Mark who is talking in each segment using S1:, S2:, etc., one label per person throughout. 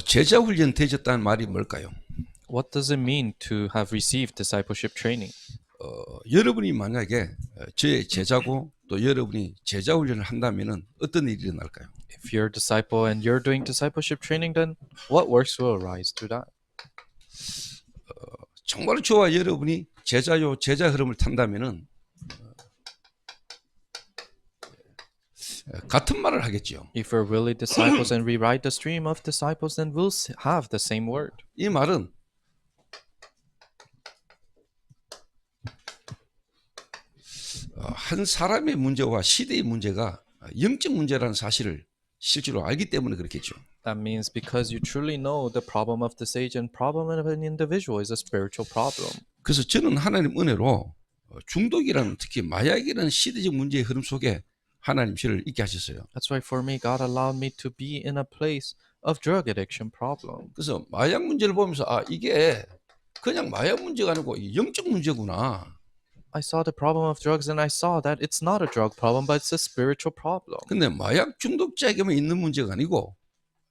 S1: 제자 훈련 되셨다는 말이 뭘까요?
S2: What does it mean to have received discipleship training?
S1: 여러분이 만약에 제 제자고 또 여러분이 제자 훈련을 한다면은 어떤 일이 일어날까요?
S2: If you're a disciple and you're doing discipleship training, then what works will arise through that?
S1: 정말 저와 여러분이 제자 흐름을 탄다면은 같은 말을 하겠죠.
S2: If we're really disciples and we ride the stream of disciples, then we'll have the same word.
S1: 이 말은 한 사람의 문제와 시대의 문제가 영적 문제라는 사실을 실제로 알기 때문에 그렇겠죠.
S2: That means because you truly know the problem of this age and problem of an individual is a spiritual problem.
S1: 그래서 저는 하나님 은혜로 중독이라는 특히 마약이라는 시대적 문제의 흐름 속에 하나님 저를 있게 하셨어요.
S2: That's why for me, God allowed me to be in a place of drug addiction problem.
S1: 그래서 마약 문제를 보면서 이게 그냥 마약 문제가 아니고 영적 문제구나.
S2: I saw the problem of drugs and I saw that it's not a drug problem, but it's a spiritual problem.
S1: 근데 마약 중독자에게만 있는 문제가 아니고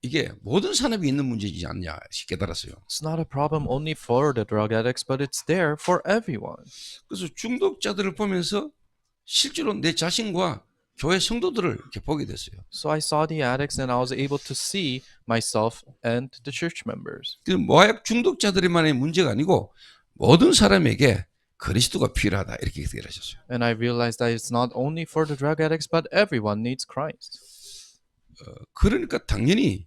S1: 이게 모든 사람이 있는 문제이지 않냐 깨달았어요.
S2: It's not a problem only for the drug addicts, but it's there for everyone.
S1: 그래서 중독자들을 보면서 실제로 내 자신과 교회 성도들을 이렇게 보게 됐어요.
S2: So I saw the addicts and I was able to see myself and the church members.
S1: 그 마약 중독자들만의 문제가 아니고 모든 사람에게 그리스도가 필요하다 이렇게 얘기하셨어요.
S2: And I realized that it's not only for the drug addicts, but everyone needs Christ.
S1: 그러니까 당연히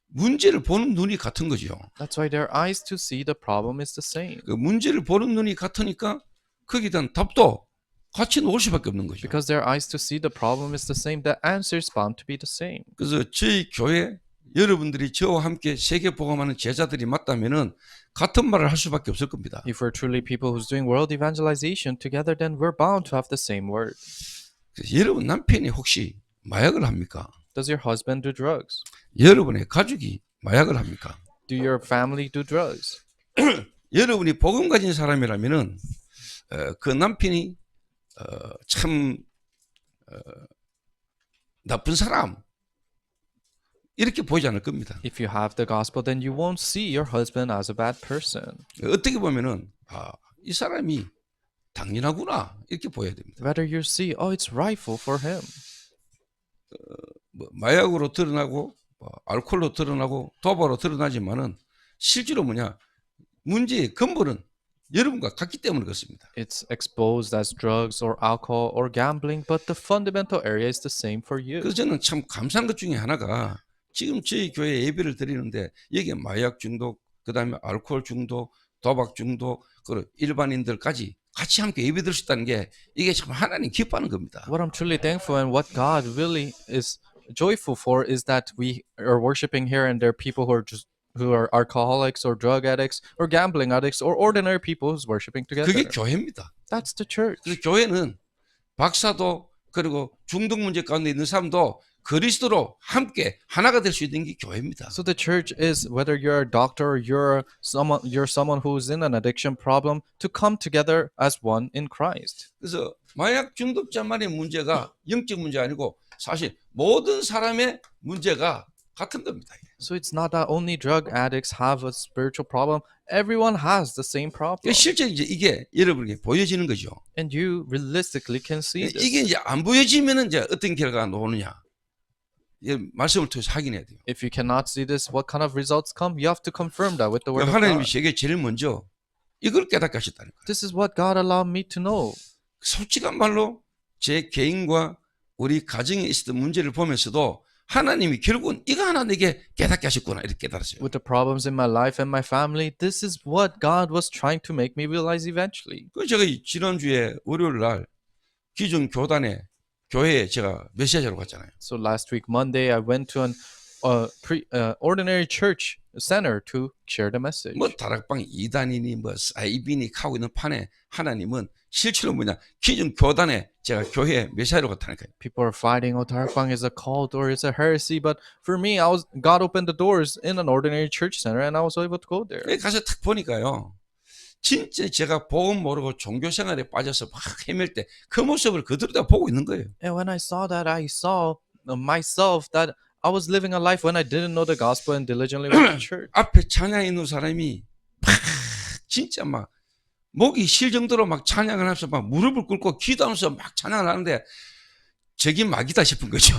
S1: 문제를 보는 눈이 같은 거죠.
S2: That's why their eyes to see the problem is the same.
S1: 그 문제를 보는 눈이 같으니까 거기에 대한 답도 같이 놓을 수밖에 없는 거죠.
S2: Because their eyes to see the problem is the same, the answer is bound to be the same.
S1: 그래서 저희 교회 여러분들이 저와 함께 세계 복음하는 제자들이 맞다면은 같은 말을 할 수밖에 없을 겁니다.
S2: If we're truly people who's doing world evangelization together, then we're bound to have the same word.
S1: 그래서 여러분 남편이 혹시 마약을 합니까?
S2: Does your husband do drugs?
S1: 여러분의 가족이 마약을 합니까?
S2: Do your family do drugs?
S1: 여러분이 복음 가진 사람이라면은 그 남편이 참 나쁜 사람 이렇게 보이지 않을 겁니다.
S2: If you have the gospel, then you won't see your husband as a bad person.
S1: 어떻게 보면은 이 사람이 당연하구나 이렇게 보여야 됩니다.
S2: Rather, you see, oh, it's rightful for him.
S1: 마약으로 드러나고 알코올로 드러나고 도박으로 드러나지만은 실제로 뭐냐 문제의 근본은 여러분과 같기 때문에 그렇습니다.
S2: It's exposed as drugs or alcohol or gambling, but the fundamental area is the same for you.
S1: 그래서 저는 참 감사한 것 중에 하나가 지금 저희 교회 예배를 드리는데 여기에 마약 중독, 그다음에 알코올 중독, 도박 중독, 그리고 일반인들까지 같이 함께 예배 드릴 수 있다는 게 이게 참 하나님 기뻐하는 겁니다.
S2: What I'm truly thankful and what God really is joyful for is that we are worshiping here and there are people who are alcoholics or drug addicts or gambling addicts or ordinary people who's worshiping together.
S1: 그게 교회입니다.
S2: That's the church.
S1: 그래서 교회는 박사도 그리고 중독 문제 가운데 있는 사람도 그리스도로 함께 하나가 될 수 있는 게 교회입니다.
S2: So the church is whether you're a doctor or you're someone who's in an addiction problem to come together as one in Christ.
S1: 그래서 마약 중독자만의 문제가 영적 문제 아니고 사실 모든 사람의 문제가 같은 겁니다.
S2: So it's not that only drug addicts have a spiritual problem. Everyone has the same problem.
S1: 실제 이제 이게 여러분에게 보여지는 거죠.
S2: And you realistically can see this.
S1: 이게 이제 안 보여지면은 이제 어떤 결과가 나오느냐. 이 말씀을 통해서 확인해야 돼요.
S2: If you cannot see this, what kind of results come? You have to confirm that with the word of
S1: 하나님이
S2: God.
S1: 제게 제일 먼저 이걸 깨닫게 하셨다는 거예요.
S2: This is what God allowed me to know.
S1: 솔직한 말로 제 개인과 우리 가정에 있었던 문제를 보면서도 하나님이 결국은 이거 하나 내게 깨닫게 하셨구나 이렇게 깨달았어요.
S2: With the problems in my life and my family, this is what God was trying to make me realize eventually.
S1: 그 제가 지난주에 월요일 날 기존 교회에 제가 메시지하러 갔잖아요.
S2: So last week, Monday, I went to an ordinary church center to share the message.
S1: 뭐 다락방 2단이니 뭐 사이비니 하고 있는 판에 하나님은 실제로 뭐냐 기존 교단에 제가 교회에 메시지하러 갔다니까요.
S2: People are fighting, oh, 다락방 is a cult or it's a heresy. But for me, God opened the doors in an ordinary church center and I was able to go there.
S1: 가서 딱 보니까요. 진짜 제가 복음 모르고 종교 생활에 빠져서 막 헤맬 때 그 모습을 그대로 다 보고 있는 거예요.
S2: And when I saw that, I saw myself that I was living a life when I didn't know the gospel and diligently went to church.
S1: 앞에 찬양해 있는 사람이 막 진짜 막 목이 쉴 정도로 막 찬양을 하면서 막 무릎을 꿇고 기도하면서 막 찬양을 하는데 저기 막이다 싶은 거죠.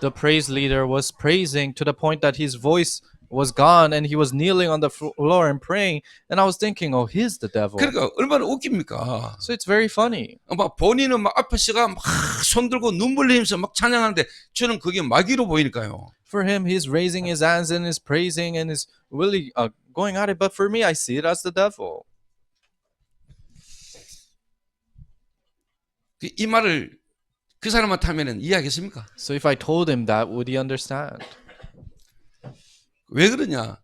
S2: The praise leader was praising to the point that his voice was gone and he was kneeling on the floor and praying. And I was thinking, oh, he's the devil.
S1: 그러니까 얼마나 웃깁니까?
S2: So it's very funny.
S1: 막 본인은 막 앞에서가 막 손들고 눈물 흘리면서 막 찬양하는데 저는 그게 마귀로 보이니까요.
S2: For him, he's raising his hands and is praising and is really going at it. But for me, I see it as the devil.
S1: 이 말을 그 사람한테 하면은 이해하겠습니까?
S2: So if I told him that, would he understand?
S1: 왜 그러냐?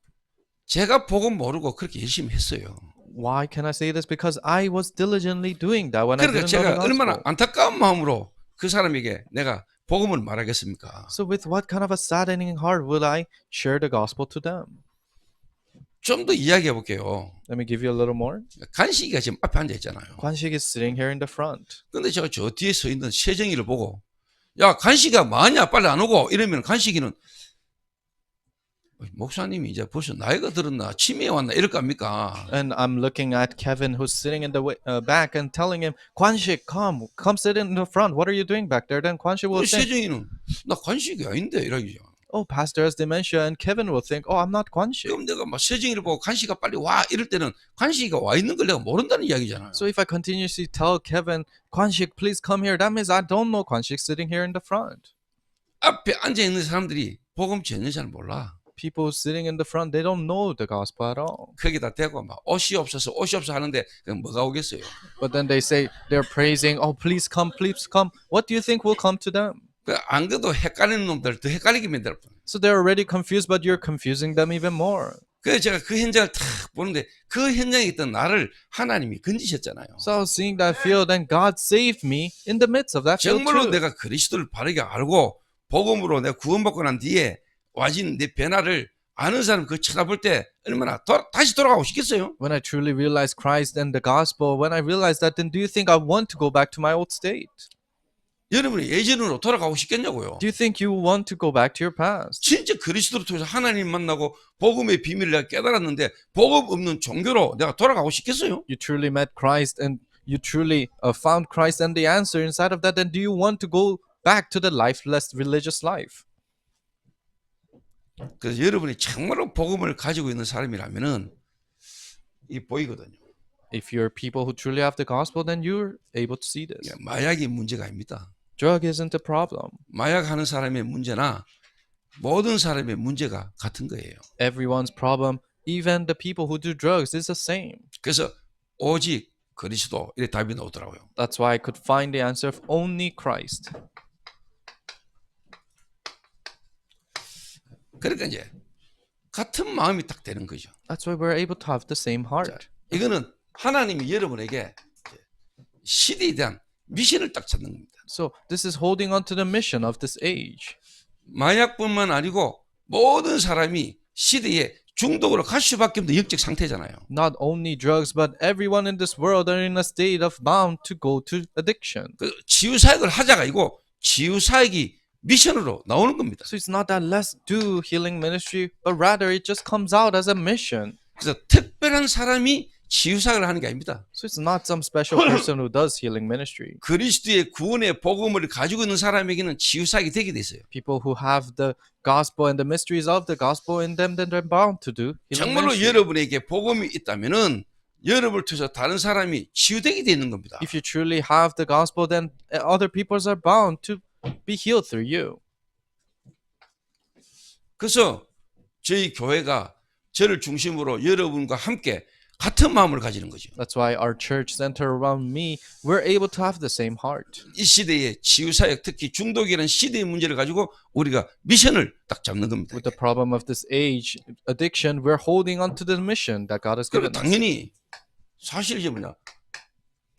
S1: 제가 복음 모르고 그렇게 열심히 했어요.
S2: Why can I say this? Because I was diligently doing that when I
S1: 그러니까
S2: didn't know the
S1: 제가 얼마나
S2: gospel.
S1: 안타까운 마음으로 그 사람에게 내가 복음을 말하겠습니까?
S2: So with what kind of a saddening heart will I share the gospel to them?
S1: 좀 더 이야기해 볼게요.
S2: Let me give you a little more.
S1: 간식이가 지금 앞에 앉아 있잖아요.
S2: Kwanshik is sitting here in the front.
S1: 근데 제가 저 뒤에 서 있는 세정이를 보고 야 간식이가 뭐하냐 빨리 안 오고 이러면 간식이는 목사님이 이제 벌써 나이가 들었나 치매에 왔나 이럴 거 아닙니까?
S2: And I'm looking at Kevin who's sitting in the back and telling him, Kwanshik, come sit in the front. What are you doing back there? Then Kwanshik will think,
S1: 세정이는 나 간식이 아닌데 이러죠.
S2: oh, pastor has dementia. And Kevin will think, oh, I'm not Kwanshik.
S1: 그럼 내가 막 세정이를 보고 간식이가 빨리 와 이럴 때는 간식이가 와 있는 걸 내가 모른다는 이야기잖아요.
S2: So if I continuously tell Kevin, Kwanshik, please come here, that means I don't know Kwanshik sitting here in the front.
S1: 앞에 앉아 있는 사람들이 복음 전혀 잘 몰라.
S2: People sitting in the front, they don't know the gospel at all.
S1: 거기다 대고 막 옷이 없어서 하는데 그럼 뭐가 오겠어요?
S2: But then they say they're praising, oh, please come, please come. What do you think will come to them?
S1: 안 그래도 헷갈리는 놈들 더 헷갈리게 만들어.
S2: So they're already confused, but you're confusing them even more.
S1: 그래서 제가 그 현장을 탁 보는데 그 현장에 있던 나를 하나님이 건지셨잖아요.
S2: So I was seeing that field, and God saved me in the midst of that field
S1: 정말로
S2: too.
S1: 내가 그리스도를 바르게 알고 복음으로 내가 구원받고 난 뒤에 와진 내 변화를 아는 사람 그 쳐다볼 때 얼마나 다시 돌아가고 싶겠어요?
S2: When I truly realized Christ and the gospel, when I realized that, then do you think I want to go back to my old state?
S1: 여러분이 예전으로 돌아가고 싶겠냐고요?
S2: Do you think you want to go back to your past?
S1: 진짜 그리스도를 통해서 하나님 만나고 복음의 비밀을 내가 깨달았는데 복음 없는 종교로 내가 돌아가고 싶겠어요?
S2: You truly met Christ and you truly found Christ and the answer inside of that, then do you want to go back to the lifeless religious life?
S1: 그래서 여러분이 정말로 복음을 가지고 있는 사람이라면은 이 보이거든요.
S2: If you're people who truly have the gospel, then you're able to see this.
S1: 마약이 문제가 아닙니다.
S2: Drug isn't a problem.
S1: 마약하는 사람의 문제나 모든 사람의 문제가 같은 거예요.
S2: Everyone's problem, even the people who do drugs, is the same.
S1: 그래서 오직 그리스도 이래 답이 나오더라고요.
S2: That's why I could find the answer of only Christ.
S1: 그러니까 이제 같은 마음이 딱 되는 거죠.
S2: That's why we're able to have the same heart.
S1: 이거는 하나님이 여러분에게 시대에 대한 미션을 딱 찾는 겁니다.
S2: So this is holding on to the mission of this age.
S1: 마약뿐만 아니고 모든 사람이 시대에 중독으로 갈 수밖에 없는 영적 상태잖아요.
S2: Not only drugs, but everyone in this world are in a state of bound to go to addiction.
S1: 그 치유 사역을 하자가 아니고 치유 사역이 미션으로 나오는 겁니다.
S2: So it's not that let's do healing ministry, but rather it just comes out as a mission.
S1: 그래서 특별한 사람이 치유 사역을 하는 게 아닙니다.
S2: So it's not some special person who does healing ministry.
S1: 그리스도의 구원의 복음을 가지고 있는 사람에게는 치유 사역이 되게 돼 있어요.
S2: People who have the gospel and the mysteries of the gospel in them, then they're bound to do healing
S1: 정말로
S2: ministry.
S1: 여러분에게 복음이 있다면은 여러분을 통해서 다른 사람이 치유되게 돼 있는 겁니다.
S2: If you truly have the gospel, then other people are bound to be healed through you.
S1: 그래서 저희 교회가 저를 중심으로 여러분과 함께 같은 마음을 가지는 거죠.
S2: That's why our church center around me, we're able to have the same heart.
S1: 이 시대의 치유 사역, 특히 중독이라는 시대의 문제를 가지고 우리가 미션을 딱 잡는 겁니다.
S2: With the problem of this age, addiction, we're holding on to the mission that God has
S1: 그리고
S2: given us.
S1: 당연히 사실이 뭐냐?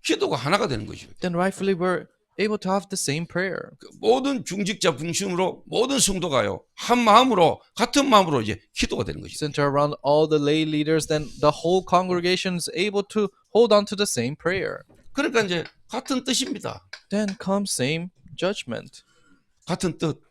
S1: 기도가 하나가 되는 거죠.
S2: Then rightfully we're able to have the same prayer.
S1: 모든 중직자 중심으로 모든 성도가요 한 마음으로 같은 마음으로 이제 기도가 되는 거죠.
S2: Center around all the lay leaders, then the whole congregation is able to hold on to the same prayer.
S1: 그러니까 이제 같은 뜻입니다.
S2: Then comes same judgment,
S1: 같은 뜻.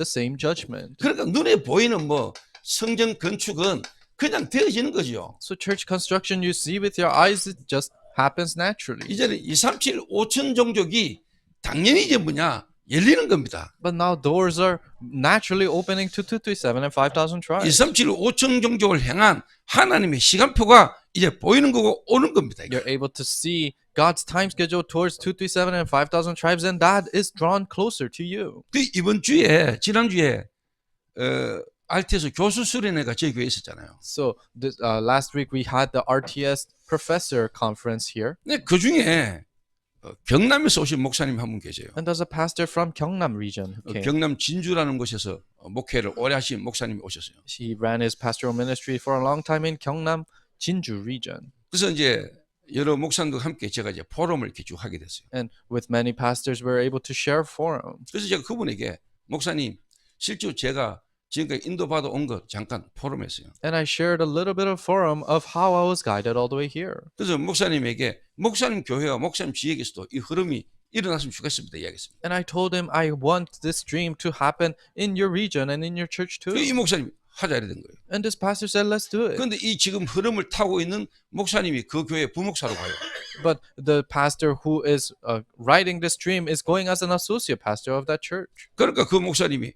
S2: the same judgment.
S1: 그러니까 눈에 보이는 뭐 성전 건축은 그냥 되어지는 거죠.
S2: So church construction you see with your eyes, it just happens naturally.
S1: 이제는 237 5천 종족이 당연히 이제 뭐냐 열리는 겁니다.
S2: But now doors are naturally opening to 237 and 5,000 tribes.
S1: 237 5천 종족을 향한 하나님의 시간표가 이제 보이는 거고 오는 겁니다.
S2: You're able to see God's time schedule towards 237 and 5,000 tribes, and that is drawn closer to you.
S1: 그 이번 주에 지난주에 RTS 교수 수련회가 저희 교회에 있었잖아요.
S2: So this, last week we had the RTS professor conference here,
S1: 근데 그 중에 경남에서 오신 목사님 한 분 계세요.
S2: and there's a pastor from Gyeongnam region who came.
S1: 경남 진주라는 곳에서 목회를 오래 하신 목사님이 오셨어요.
S2: He ran his pastoral ministry for a long time in Gyeongnam, Jinju region.
S1: 그래서 이제 여러 목사님들과 함께 제가 이제 포럼을 이렇게 쭉 하게 됐어요.
S2: And with many pastors, we were able to share forum.
S1: 그래서 제가 그분에게 목사님 실제로 제가 지금까지 인도받아 온 것 잠깐 포럼했어요.
S2: And I shared a little bit of forum of how I was guided all the way here.
S1: 그래서 목사님에게 목사님 교회와 목사님 지역에서도 이 흐름이 일어났으면 좋겠습니다 이야기했습니다.
S2: And I told him I want this dream to happen in your region and in your church too.
S1: 이 목사님이 하자 이래 된 거예요.
S2: And this pastor said, let's do it.
S1: 그런데 이 지금 흐름을 타고 있는 목사님이 그 교회 부목사로 가요.
S2: But the pastor who is writing this dream is going as an associate pastor of that church.
S1: 그러니까 그 목사님이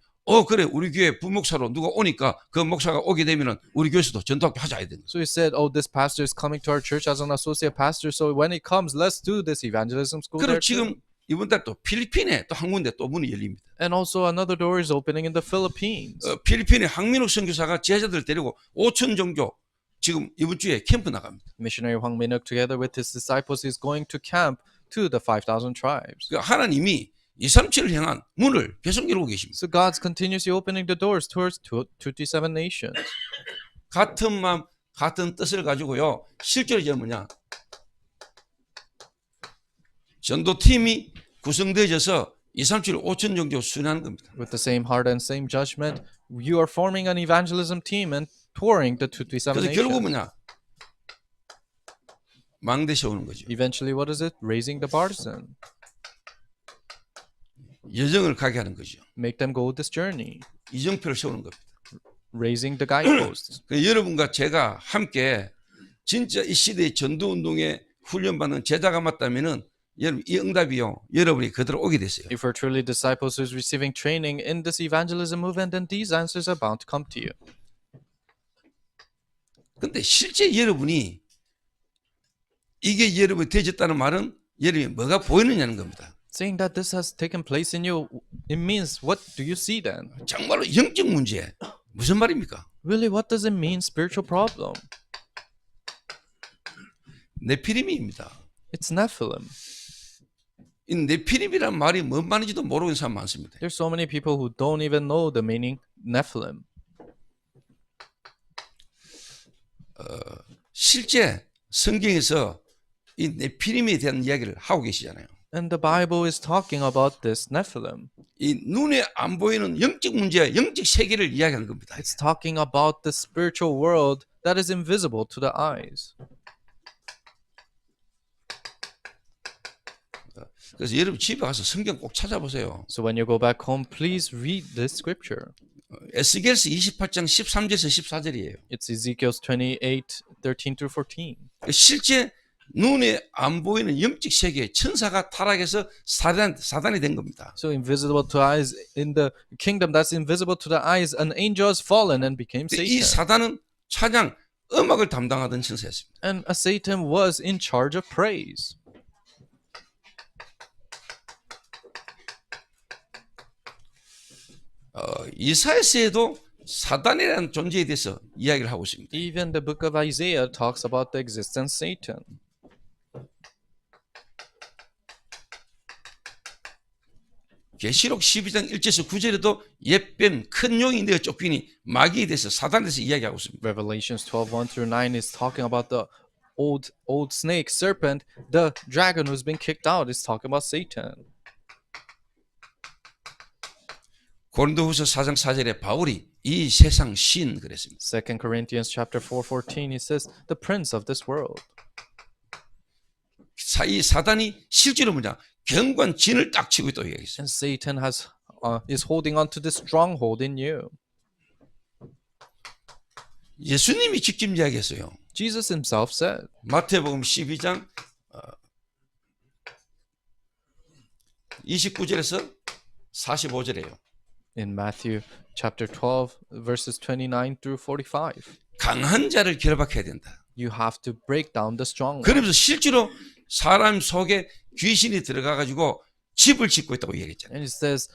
S1: 그래 우리 교회 부목사로 누가 오니까 그 목사가 오게 되면은 우리 교회에서도 전도학교 하자 이래 된 거예요.
S2: So he said, this pastor is coming to our church as an associate pastor. So when he comes, let's do this evangelism school
S1: 그리고
S2: there too.
S1: 지금 이번 달 또 필리핀에 또 한 군데 또 문이 열립니다.
S2: And also another door is opening in the Philippines.
S1: 필리핀의 황민욱 선교사가 제자들 데리고 5천 종족 지금 이번 주에 캠프 나갑니다.
S2: Missionary Hwang Minuk, together with his disciples, is going to camp to the 5,000 tribes.
S1: 그러니까 하나님이 237을 향한 문을 계속 열고 계십니다.
S2: So God's continuously opening the doors towards 237 nations.
S1: 같은 마음, 같은 뜻을 가지고요. 실제로 이제 뭐냐? 전도팀이 구성되어져서 237 5천 종족 순회하는 겁니다.
S2: With the same heart and same judgment, you are forming an evangelism team and touring the 237
S1: 그래서 결국
S2: nations.
S1: 뭐냐? 망대 세우는 거죠.
S2: Eventually, what is it? Raising the partisan.
S1: 여정을 가게 하는 거죠.
S2: Make them go this journey.
S1: 이정표를 세우는 겁니다.
S2: Raising the guideposts.
S1: 여러분과 제가 함께 진짜 이 시대의 전도운동에 훈련받는 제자가 맞다면은 여러분 이 응답이요. 여러분이 그대로 오게 됐어요.
S2: If we're truly disciples who's receiving training in this evangelism movement, then these answers are bound to come to you.
S1: 근데 실제 여러분이 이게 여러분이 되어졌다는 말은 여러분이 뭐가 보이느냐는 겁니다.
S2: Saying that this has taken place in you, it means what do you see then?
S1: 정말로 영적 문제 무슨 말입니까?
S2: Really, what does it mean, spiritual problem?
S1: 네피림입니다.
S2: It's Nephilim.
S1: 이 네피림이란 말이 뭔 말인지도 모르는 사람 많습니다.
S2: There's so many people who don't even know the meaning Nephilim.
S1: 실제 성경에서 이 네피림에 대한 이야기를 하고 계시잖아요.
S2: And the Bible is talking about this Nephilim.
S1: 이 눈에 안 보이는 영적 문제, 영적 세계를 이야기하는 겁니다.
S2: It's talking about the spiritual world that is invisible to the eyes.
S1: 그래서 여러분 집에 가서 성경 꼭 찾아보세요.
S2: So when you go back home, please read this scripture.
S1: 에스겔서 28장 13절에서 14절이에요.
S2: It's Ezekiel 28:13 through 14.
S1: 실제 눈에 안 보이는 영적 세계에 천사가 타락해서 사단이 된 겁니다.
S2: So invisible to eyes in the kingdom that's invisible to the eyes, an angel has fallen and became
S1: 이
S2: Satan.
S1: 사단은 찬양, 음악을 담당하던 천사였습니다.
S2: And a Satan was in charge of praise.
S1: 이사야서에도 사단이라는 존재에 대해서 이야기를 하고 있습니다.
S2: Even the book of Isaiah talks about the existence of Satan.
S1: 계시록 12장 1절에서 9절에도 옛뱀 큰 용이 내어 쫓기니 마귀에 대해서 사단에 대해서 이야기하고 있습니다.
S2: Revelations 12:1 through 9 is talking about the old snake serpent, the dragon who's been kicked out is talking about Satan.
S1: 고린도후서 4장 4절에 바울이 이 세상 신 그랬습니다.
S2: 2 Corinthians chapter 4:14 he says the prince of this world.
S1: 이 사단이 실제로 뭐냐? 경관 진을 딱 치고 있다고 얘기했어요.
S2: And Satan has is holding on to this stronghold in you.
S1: 예수님이 직접 이야기했어요.
S2: Jesus himself said
S1: 마태복음 12장 29절에서 45절이에요.
S2: in Matthew chapter 12 verses 29 through 45.
S1: 강한 자를 결박해야 된다.
S2: You have to break down the stronghold.
S1: 그러면서 실제로 사람 속에 귀신이 들어가 가지고 집을 짓고 있다고 얘기했잖아요.
S2: And it says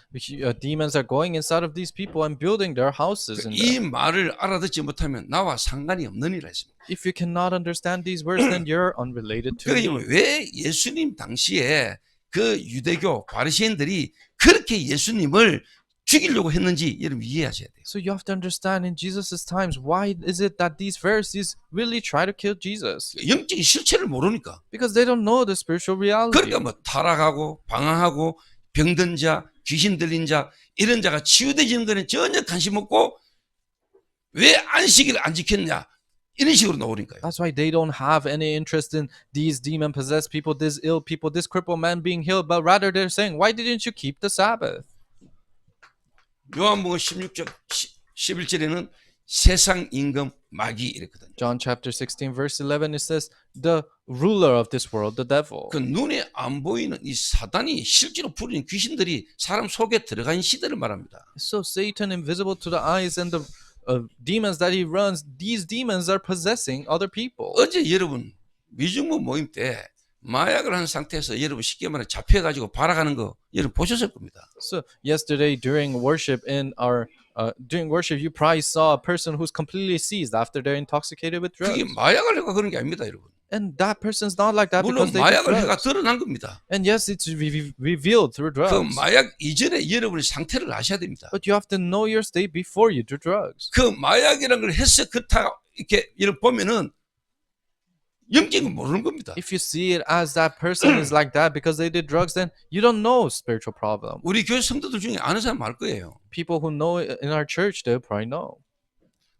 S2: demons are going inside of these people and building their houses in
S1: 이
S2: them.
S1: 말을 알아듣지 못하면 나와 상관이 없는 일이라 했습니다.
S2: If you cannot understand these words, then you're unrelated to
S1: 그러니까
S2: me.
S1: 왜 예수님 당시에 그 유대교 바리새인들이 그렇게 예수님을 죽이려고 했는지 여러분 이해하셔야 돼요.
S2: So you have to understand in Jesus' times, why is it that these Pharisees really try to kill Jesus?
S1: 영적인 실체를 모르니까.
S2: Because they don't know the spiritual reality.
S1: 그러니까 뭐 타락하고 방황하고 병든 자, 귀신 들린 자 이런 자가 치유되지는 거는 전혀 관심 없고 왜 안식일을 안 지켰냐 이런 식으로 나오니까요.
S2: That's why they don't have any interest in these demon-possessed people, these ill people, this crippled man being healed, but rather they're saying, why didn't you keep the Sabbath?
S1: 요한복음 16장 11절에는 세상 임금 마귀 이랬거든요.
S2: John chapter 16 verse 11 it says the ruler of this world, the devil.
S1: 그 눈에 안 보이는 이 사단이 실제로 부르는 귀신들이 사람 속에 들어간 시대를 말합니다.
S2: So Satan invisible to the eyes and the demons that he runs, these demons are possessing other people.
S1: 어제 여러분 미중부 모임 때 마약을 한 상태에서 여러분 쉽게 말해 잡혀가지고 발악하는 거 여러분 보셨을 겁니다.
S2: So yesterday during worship you probably saw a person who's completely seized after they're intoxicated with drugs.
S1: 그게 마약을 해가 그런 게 아닙니다, 여러분.
S2: And that person's not like that
S1: 물론
S2: because they get
S1: 마약을 해가
S2: drugs.
S1: 드러난 겁니다.
S2: And yes, it's revealed through
S1: 그
S2: drugs.
S1: 마약 이전에 여러분의 상태를 아셔야 됩니다.
S2: But you have to know your state before you do drugs.
S1: 그 마약이라는 걸 해서 그렇다 이렇게 이렇게 보면은 영적인 걸 모르는 겁니다.
S2: If you see it as that person is like that because they did drugs, then you don't know spiritual problem.
S1: 우리 교회 성도들 중에 아는 사람 알 거예요.
S2: People who know it in our church, they'll probably know.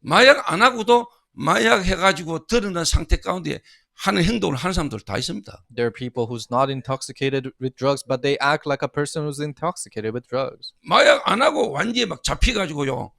S1: 마약 안 하고도 마약 해가지고 드러난 상태 가운데 하는 행동을 하는 사람들 다 있습니다.
S2: There are people who's not intoxicated with drugs, but they act like a person who's intoxicated with drugs.
S1: 마약 안 하고 완전히 막 잡혀가지고요.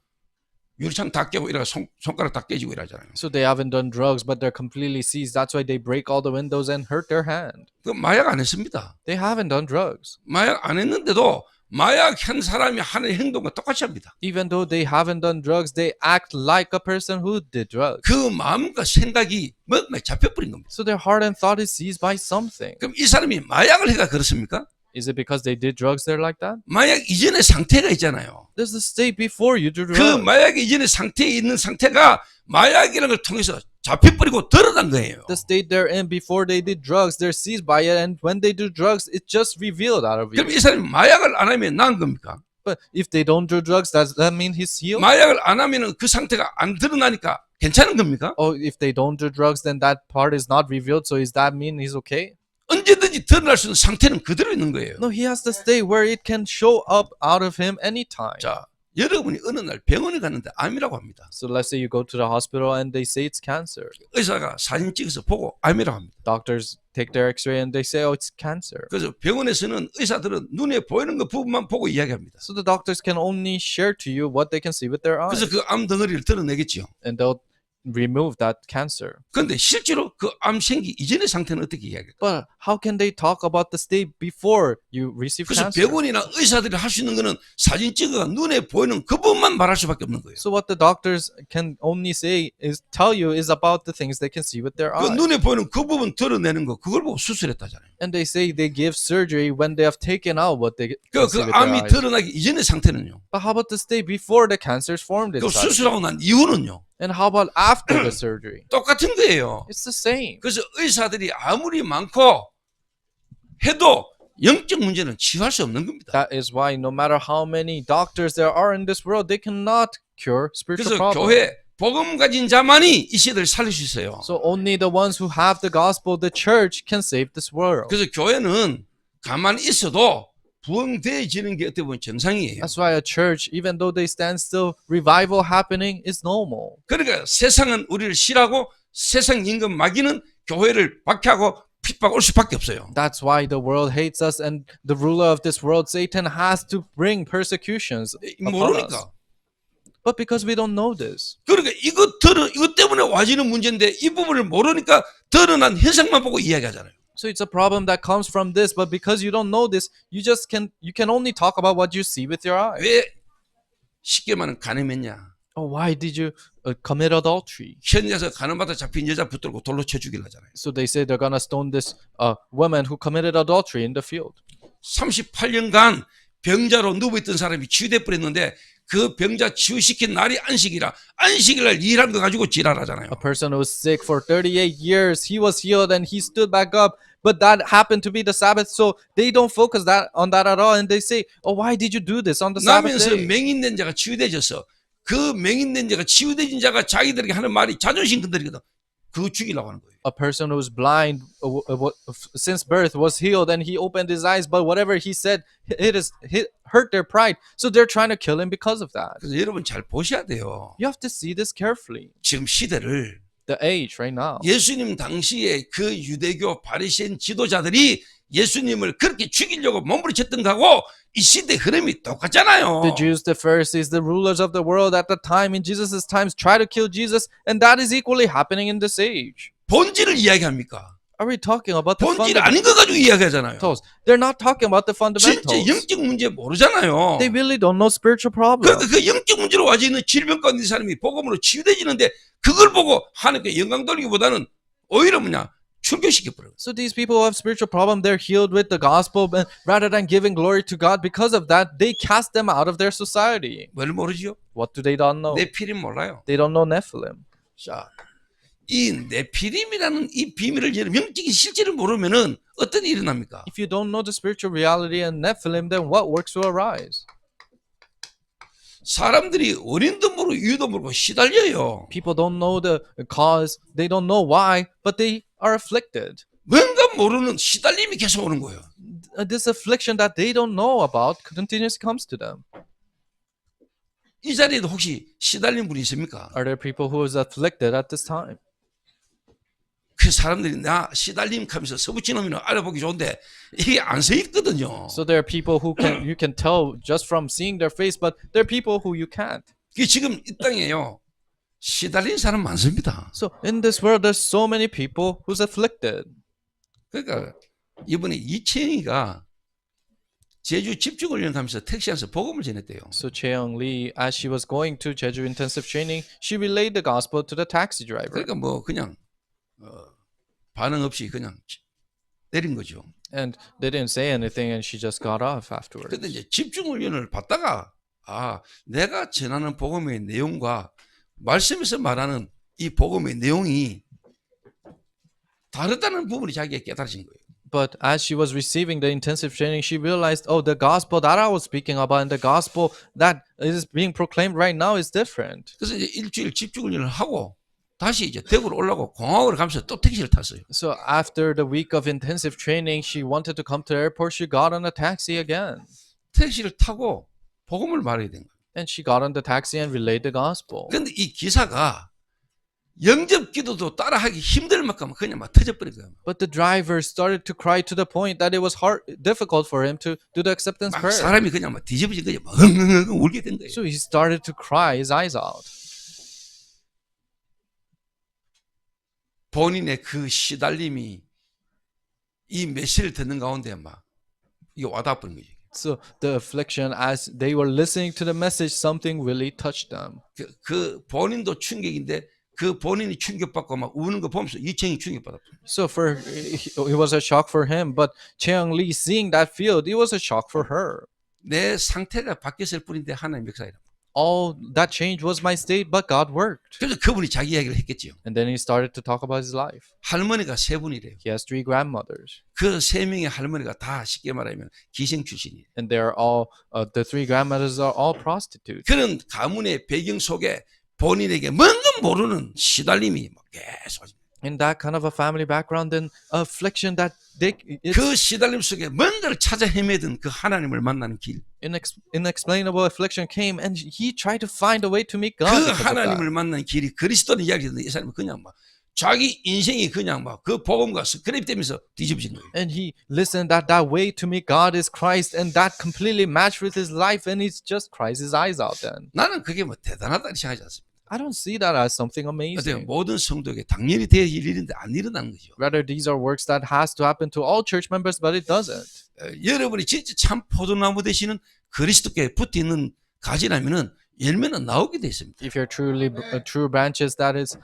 S1: 유리창 다 깨고 이래가 손가락 다 깨지고 이러잖아요.
S2: So they haven't done drugs, but they're completely seized. That's why they break all the windows and hurt their hand.
S1: 그 마약 안 했습니다.
S2: They haven't done drugs.
S1: 마약 안 했는데도 마약 한 사람이 하는 행동과 똑같이 합니다.
S2: Even though they haven't done drugs, they act like a person who did drugs.
S1: 그 마음과 생각이 뭐 잡혀버린 겁니다.
S2: So their heart and thought is seized by something.
S1: 그럼 이 사람이 마약을 해가 그렇습니까?
S2: Is it because they did drugs they're like that?
S1: 마약 이전의 상태가 있잖아요.
S2: There's the state before you do
S1: 그
S2: drugs.
S1: 마약 이전의 상태에 있는 상태가 마약이라는 걸 통해서 잡혀버리고 드러난 거예요.
S2: The state they're in before they did drugs, they're seized by it, and when they do drugs, it's just revealed out of
S1: 그럼
S2: you.
S1: 이 사람이 마약을 안 하면 나은 겁니까?
S2: But if they don't do drugs, does that mean he's healed?
S1: 마약을 안 하면 그 상태가 안 드러나니까 괜찮은 겁니까?
S2: Or if they don't do drugs, then that part is not revealed, so does that mean he's okay?
S1: 언제든지 드러날 수 있는 상태는 그대로 있는 거예요.
S2: No, he has to stay where it can show up out of him anytime.
S1: 자, 여러분이 어느 날 병원에 갔는데 암이라고 합니다.
S2: So let's say you go to the hospital and they say it's cancer.
S1: 의사가 사진 찍어서 보고 암이라고 합니다.
S2: Doctors take their x-ray and they say, oh, it's cancer.
S1: 그래서 병원에서는 의사들은 눈에 보이는 것 부분만 보고 이야기합니다.
S2: So the doctors can only share to you what they can see with their eyes.
S1: 그래서 그 암 덩어리를 드러내겠죠.
S2: And they'll remove that cancer.
S1: 그런데 실제로 그 암 생기 이전의 상태는 어떻게 이야기할까요?
S2: But how can they talk about the state before you receive
S1: 그래서
S2: cancer?
S1: 병원이나 의사들이 할 수 있는 거는 사진 찍어가 눈에 보이는 그 부분만 말할 수밖에 없는 거예요.
S2: So what the doctors can only say is tell you is about the things they can see with their
S1: 그
S2: eyes.
S1: 눈에 보이는 그 부분 드러내는 거 그걸 보고 수술했다잖아요.
S2: And they say they give surgery when they have taken out what they can see
S1: 그
S2: with their
S1: 암이
S2: eyes.
S1: 드러나기 이전의 상태는요.
S2: But how about the state before the cancer is formed
S1: 그
S2: inside?
S1: 수술하고 난 이후는요.
S2: And how about after the surgery?
S1: 똑같은 거예요.
S2: It's the same.
S1: 그래서 의사들이 아무리 많고 해도 영적 문제는 치유할 수 없는 겁니다.
S2: That is why no matter how many doctors there are in this world, they cannot cure spiritual
S1: 그래서
S2: problems.
S1: 교회 복음 가진 자만이 이 시대를 살릴 수 있어요.
S2: So only the ones who have the gospel, the church, can save this world.
S1: 그래서 교회는 가만히 있어도 부흥되어지는 게 어떻게 보면 정상이에요.
S2: That's why a church, even though they stand still, revival happening is normal.
S1: 그러니까 세상은 우리를 싫어하고 세상 임금 마귀는 교회를 박해하고 핍박 올 수밖에 없어요.
S2: That's why the world hates us, and the ruler of this world, Satan, has to bring persecutions upon us.
S1: 모르니까.
S2: But because we don't know this,
S1: 그러니까 이것 때문에 와지는 문제인데 이 부분을 모르니까 드러난 현상만 보고 이야기하잖아요.
S2: so it's a problem that comes from this. But because you don't know this, you can only talk about what you see with your eyes.
S1: 왜 쉽게 말하면 가늠했냐?
S2: Oh, why did you commit adultery?
S1: 현장에서 가늠받아 잡힌 여자 붙들고 돌로 쳐 죽이려 하잖아요.
S2: So they say they're gonna stone this woman who committed adultery in the field.
S1: 38년간 병자로 누워있던 사람이 치유돼 버렸는데 그 병자 치유시킨 날이 안식이라 안식일날 일한 거 가지고 지랄하잖아요.
S2: A person who was sick for 38 years, he was healed and he stood back up. But that happened to be the Sabbath, so they don't focus on that at all. And they say, "Oh, why did you do this on the Sabbath
S1: 나면서
S2: day?"
S1: 맹인된 자가 치유돼져서 그 맹인된 자가 치유되진 자가 자기들에게 하는 말이 자존심 건드리거든. 그거 죽이려고 하는 거예요.
S2: A person who was blind since birth was healed, and he opened his eyes. But whatever he said, hurt their pride. So they're trying to kill him because of that.
S1: 그래서 여러분 잘 보셔야 돼요.
S2: You have to see this carefully.
S1: 지금 시대를
S2: The age right now.
S1: 예수님 당시에 그 유대교 바리새인 지도자들이 예수님을 그렇게 죽이려고 몸부림쳤던 거하고 이 시대 흐름이 똑같잖아요.
S2: The Jews, the Pharisees, the rulers of the world at the time in Jesus' times try to kill Jesus, and that is equally happening in this age.
S1: 본질을 이야기합니까?
S2: Are we talking about the
S1: 본질 아닌 거 가지고 이야기하잖아요.
S2: fundamentals? They're not talking about the
S1: 진짜
S2: fundamentals.
S1: 영적 문제 모르잖아요.
S2: They really don't know spiritual problems.
S1: 그 영적 문제로 와져 있는 질병 가운데 사람이 복음으로 치유되지는데 그걸 보고 하나님께 영광 돌리기보다는 오히려 뭐냐 출교시켜버려요.
S2: So these people who have spiritual problem, they're healed with the gospel, and rather than giving glory to God because of that, they cast them out of their society.
S1: 뭘 모르지요?
S2: What do they not know?
S1: 네피림 몰라요.
S2: They don't know Nephilim.
S1: 자, 이 네피림이라는 이 비밀을 영적인 실제를 모르면은 어떤 일이 일어납니까?
S2: If you don't know the spiritual reality and Nephilim, then what works will arise?
S1: 사람들이 원인도 모르고 이유도 모르고 시달려요.
S2: People don't know the cause, they don't know why, but they are afflicted.
S1: 뭔가 모르는 시달림이 계속 오는 거예요.
S2: This affliction that they don't know about continuously comes to them.
S1: 이 자리에도 혹시 시달린 분이 있습니까?
S2: Are there people who is afflicted at this time?
S1: 그 사람들이 나 시달림 하면서 서붙이는 알아보기 좋은데 이게 안 서 있거든요.
S2: So there are people who you can tell just from seeing their face, but there are people who you can't.
S1: 그 지금 이 땅에요 시달린 사람 많습니다.
S2: So in this world, there's so many people who's afflicted.
S1: 그러니까 이번에 이채영이가 제주 집중훈련 가면서 택시 안에서 복음을 전했대요.
S2: So Cheong Lee, as she was going to Jeju intensive training, she relayed the gospel to the taxi driver.
S1: 그러니까 뭐 그냥 반응 없이 그냥 내린 거죠.
S2: And they didn't say anything, and she just got off afterwards.
S1: 근데 이제 집중훈련을 받다가 내가 전하는 복음의 내용과 말씀에서 말하는 이 복음의 내용이 다르다는 부분이 자기가 깨달아진 거예요.
S2: But as she was receiving the intensive training, she realized, oh, the gospel that I was speaking about and the gospel that is being proclaimed right now is different.
S1: 그래서 이제 일주일 집중훈련을 하고 다시 이제 대구로 올라가고 공항으로 가면서 또 택시를 탔어요.
S2: So after the week of intensive training, she wanted to come to the airport. She got on a taxi again.
S1: 택시를 타고 복음을 말해야 된 거예요.
S2: And she got on the taxi and relayed the gospel.
S1: 그런데 이 기사가 영접 기도도 따라하기 힘들 만큼 그냥 막 터져버린 거예요.
S2: But the driver started to cry to the point that it was difficult for him to do the acceptance
S1: 막
S2: prayer.
S1: 사람이 그냥 막 뒤집어진 거죠. 막 흥흥흥 울게 된 거예요.
S2: So he started to cry his eyes out.
S1: 본인의 그 시달림이 이 메시지를 듣는 가운데 막 이게 와닿아버린 거죠.
S2: So the affliction, as they were listening to the message, something really touched them.
S1: 그 본인도 충격인데 그 본인이 충격받고 막 우는 거 보면서 이채영이 충격받았어요.
S2: So it was a shock for him, but Cheong Lee seeing that field, it was a shock for her.
S1: 내 상태가 바뀌었을 뿐인데 하나님 역사이라.
S2: All that change was my state, but God worked.
S1: 그래서 그분이 자기 이야기를 했겠죠.
S2: And then he started to talk about his life.
S1: 할머니가 세 분이래요.
S2: He has 3 grandmothers,
S1: 그 세 명의 할머니가 다 쉽게 말하면 기생 출신이에요.
S2: and they are all the 3 grandmothers are all prostitutes.
S1: 그런 가문의 배경 속에 본인에게 뭔가 모르는 시달림이 막 계속.
S2: In that kind of a family background, then affliction that
S1: 그 시달림 속에 뭔가를 찾아 헤매던 그 하나님을 만나는 길.
S2: inexplainable affliction came, and he tried to find a way to meet God.
S1: 그
S2: because of that.
S1: 하나님을 만나는 길이 그리스도는 이야기했는데 이 사람은 그냥 막 자기 인생이 그냥 막 그 복음과 스크랩되면서 뒤집어진 거예요.
S2: And he listened that that way to me God is Christ, and that completely matched with his life, and he's just cries his eyes out then.
S1: 나는 그게 뭐 대단하다고 생각하지 않습니다.
S2: I don't see that as something
S1: 어때요?
S2: amazing.
S1: 모든 성도에게 당연히 돼야 할 일인데 안 일어나는 거죠.
S2: Rather, these are works that has to happen to all church members, but it doesn't.
S1: 여러분이 진짜 참 포도나무 되시는 그리스도께 붙어 있는 가지라면은 열매는 나오게 돼 있습니다.
S2: If you're truly true branches that is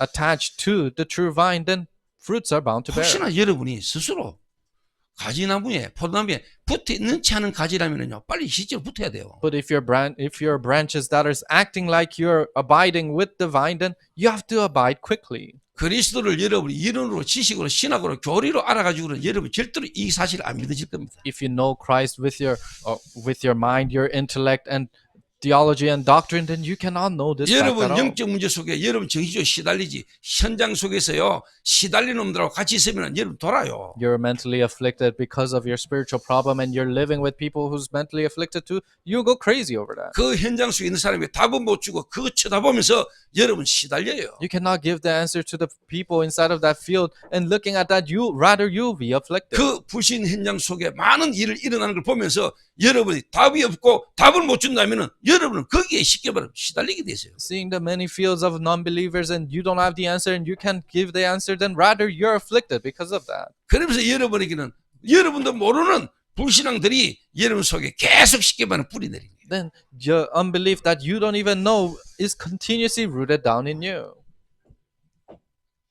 S2: attached to the true vine, then fruits are bound to bear.
S1: 혹시나 여러분이 스스로 가지나무에 포도나무에 붙어 있는 치 않은 가지라면은요 빨리 실제로 붙어야 돼요.
S2: But if you're branches that are acting like you're abiding with the vine, then you have to abide quickly.
S1: 그리스도를 여러분이 이론으로 지식으로 신학으로 교리로 알아가지고는 여러분 절대로 이 사실을 안 믿어질 겁니다.
S2: If you know Christ with your mind, your intellect, and theology and doctrine, then you cannot know this fact
S1: 여러분
S2: at all.
S1: 영적 문제 속에 여러분 정신적으로 시달리지 현장 속에서요 시달리는 놈들하고 같이 있으면 여러분 돌아요.
S2: You're mentally afflicted because of your spiritual problem, and you're living with people who's mentally afflicted too. You go crazy over that.
S1: 그 현장 속에 있는 사람이 답은 못 주고 그거 쳐다보면서 여러분 시달려요.
S2: You cannot give the answer to the people inside of that field, and looking at that, you be afflicted.
S1: 그 불신 현장 속에 많은 일을 일어나는 걸 보면서 여러분이 답이 없고 답을 못 준다면은 여러분은 거기에 쉽게 말하면 시달리게 되세요.
S2: Seeing the many fields of non-believers and you don't have the answer and you can't give the answer, then rather you're afflicted because of that.
S1: 그러면서 여러분에게는 여러분도 모르는 불신앙들이 여러분 속에 계속 쉽게 말하면 뿌리 내리는 거예요.
S2: Then your unbelief that you don't even know is continuously rooted down in you.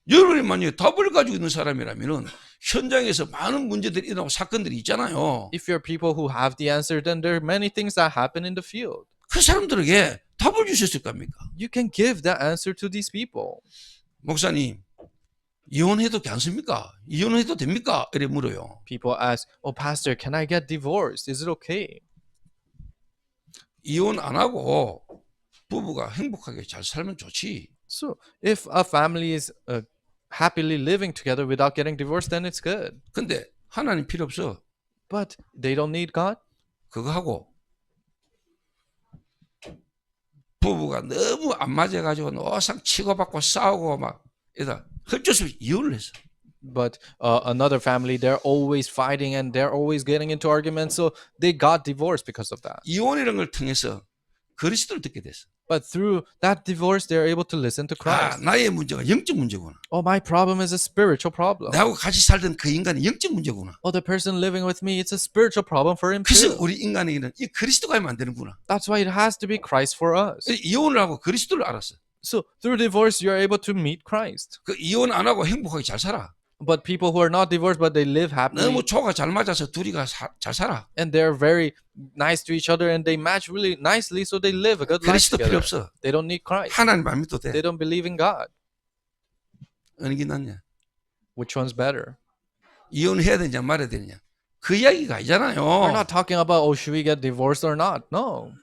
S1: 여러분이 만약에 답을 가지고 있는 사람이라면은 현장에서 많은 문제들이 일어나고 사건들이 있잖아요.
S2: If you're people who have the answer, then there are many things that happen in the field.
S1: 그 사람들에게 답을 주셨을 겁니까?
S2: You can give the answer to these people.
S1: 목사님, 이혼해도 괜찮습니까? 이혼해도 됩니까? 이래 물어요.
S2: People ask, "Oh, pastor, can I get divorced? Is it okay?"
S1: 이혼 안 하고 부부가 행복하게 잘 살면 좋지.
S2: So, if a family is happily living together without getting divorced, then it's good.
S1: 근데 하나님 필요 없어.
S2: But they don't need God.
S1: 그거 하고 부부가 너무 안 맞아가지고 노상 치고받고 싸우고 막 이러다 어쩔 수 없이 이혼을 했어.
S2: But another family, they're always fighting and they're always getting into arguments, so they got divorced because of that.
S1: 이혼이라는 걸 통해서 그리스도를 듣게 됐어.
S2: But through that divorce, they're able to listen to
S1: 아,
S2: Christ.
S1: 나의 문제가 영적 문제구나.
S2: Oh, my problem is a spiritual problem.
S1: 나하고 같이 살던 그 인간이 영적 문제구나.
S2: Oh, the person living with me, it's a spiritual problem for him
S1: 그래서
S2: too.
S1: 우리 인간에게는 이 그리스도가 하면 안 되는구나.
S2: That's why it has to be Christ for us.
S1: 이혼을 하고 그리스도를 알았어.
S2: So through divorce, you're able to meet Christ.
S1: 그 이혼 안 하고 행복하게 잘 살아.
S2: But people who are not divorced, but they live happily,
S1: 너무 조가 잘 맞아서 둘이가 잘 살아.
S2: and they're very nice to each other, and they match really nicely, so they live a good life
S1: 그리스도 필요
S2: together.
S1: 없어.
S2: They don't need Christ.
S1: 하나님 안 믿어도
S2: They
S1: 돼.
S2: don't believe in God.
S1: 어느 게 낫냐?
S2: Which one's better?
S1: 이혼해야 되냐 말아야 되냐? 그 이야기가 아니잖아요.
S2: We're not talking about, oh, should we get divorced or not? No.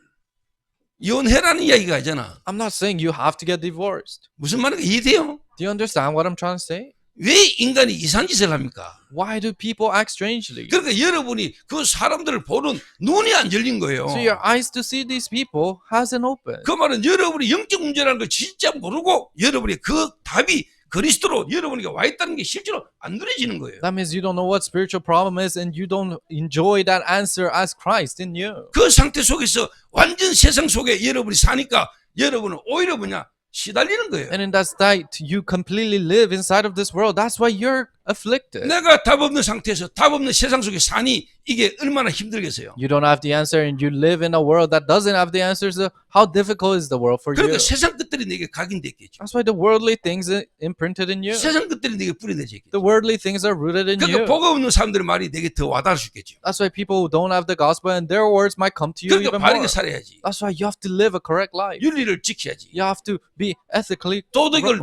S1: 이혼해라는 이야기가 아니잖아.
S2: I'm not saying you have to get divorced.
S1: 무슨 말인가 이해돼요?
S2: Do you understand what I'm trying to say?
S1: 왜 인간이 이상한 짓을 합니까?
S2: Why do people act strangely?
S1: 그러니까 여러분이 그 사람들을 보는 눈이 안 열린 거예요.
S2: So your eyes to see these people hasn't opened.
S1: 그 말은 여러분이 영적 문제라는 걸 진짜 모르고 여러분이 그 답이 그리스도로 여러분에게 와 있다는 게 실제로 안 누려지는 거예요.
S2: That means you don't know what spiritual problem is, and you don't enjoy that answer as Christ in you.
S1: 그 상태 속에서 완전 세상 속에 여러분이 사니까 여러분은 오히려 뭐냐? 시달리는 거예요.
S2: And in that state, you completely live inside of this world. That's why you're afflicted.
S1: 내가 답 없는 상태에서 답 없는 세상 속에 사니 이게 얼마나 힘들겠어요.
S2: You don't have the answer, and you live in a world that doesn't have the answers. How difficult is the world for you?
S1: 그러니까 세상 것들이 내게 각인됐겠죠.
S2: That's why the worldly things are imprinted in you.
S1: 세상 것들이 내게 뿌리내지겠죠.
S2: The worldly things are rooted in
S1: 그러니까
S2: you.
S1: 복음 없는 사람들의 말이 내게 더 와닿을 수 있겠죠.
S2: That's why people who don't have the gospel and their words might come to you
S1: 그러니까
S2: even more.
S1: 바르게 살아야지.
S2: That's why you have to live a correct life.
S1: 윤리를 지켜야지.
S2: You have to be ethically
S1: 도덕을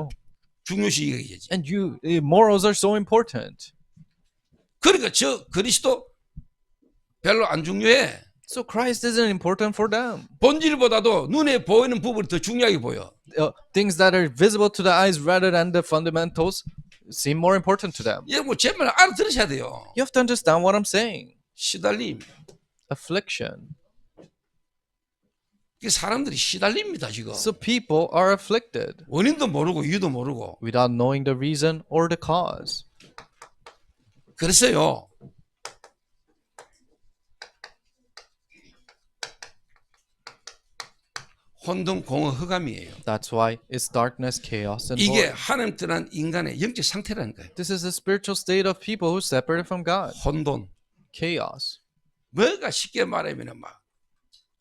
S1: 중요시 여겨야지.
S2: and morals are so important.
S1: 그러니까 저 그리스도 별로 안 중요해.
S2: So Christ isn't important for them.
S1: 본질보다도 눈에 보이는 부분이 더 중요하게 보여.
S2: Things that are visible to the eyes rather than the fundamentals seem more important to them.
S1: 여러분 제 말 알아들으셔야 돼요.
S2: You have to understand what I'm saying.
S1: 시달림,
S2: Affliction,
S1: 사람들이 시달립니다 지금.
S2: So people are afflicted
S1: 원인도 모르고 이유도 모르고.
S2: without knowing the reason or the cause.
S1: 그래서요. 혼돈, 공허, 흑암이에요.
S2: That's why it's darkness, chaos, and
S1: 이게
S2: void.
S1: 하나님 떠난 인간의 영적 상태라는 거예요.
S2: This is the spiritual state of people who separated from God.
S1: 혼돈.
S2: Chaos.
S1: 뭐가 쉽게 말하면 막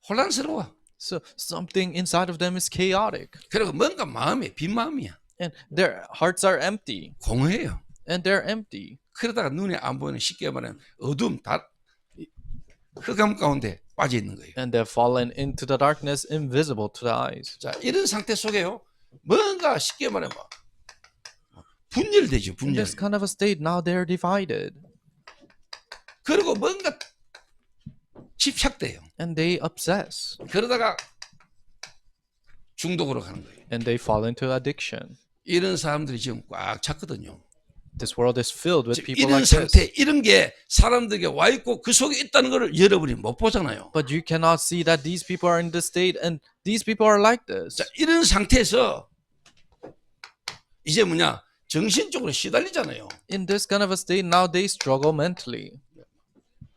S1: 혼란스러워.
S2: So something inside of them is chaotic.
S1: 그리고 뭔가 마음에 빈 마음이야.
S2: And their hearts are empty.
S1: 공허해요.
S2: And they're empty.
S1: 그러다가 눈에 안 보이는 쉽게 말하면 어둠, 흑암 가운데 빠져 있는 거예요.
S2: And they've fallen into the darkness invisible to the eyes.
S1: 자, 이런 상태 속에요. 뭔가 쉽게 말하면 분열되죠.
S2: In
S1: 분열.
S2: this kind of a state, now they're divided.
S1: 그리고 뭔가 집착돼요.
S2: And they obsess.
S1: 그러다가 중독으로 가는 거예요.
S2: And they fall into addiction.
S1: 이런 사람들이 지금 꽉 찼거든요.
S2: This world is filled with people
S1: 이런
S2: like
S1: 상태,
S2: this.
S1: 이런 게 사람들에게 와 있고 그 속에 있다는 것을 여러분이 못 보잖아요.
S2: But you cannot see that these people are in this state and these people are like this.
S1: 자, 이런 상태에서 이제 뭐냐? 정신적으로 시달리잖아요.
S2: In this kind of a state, now they struggle mentally.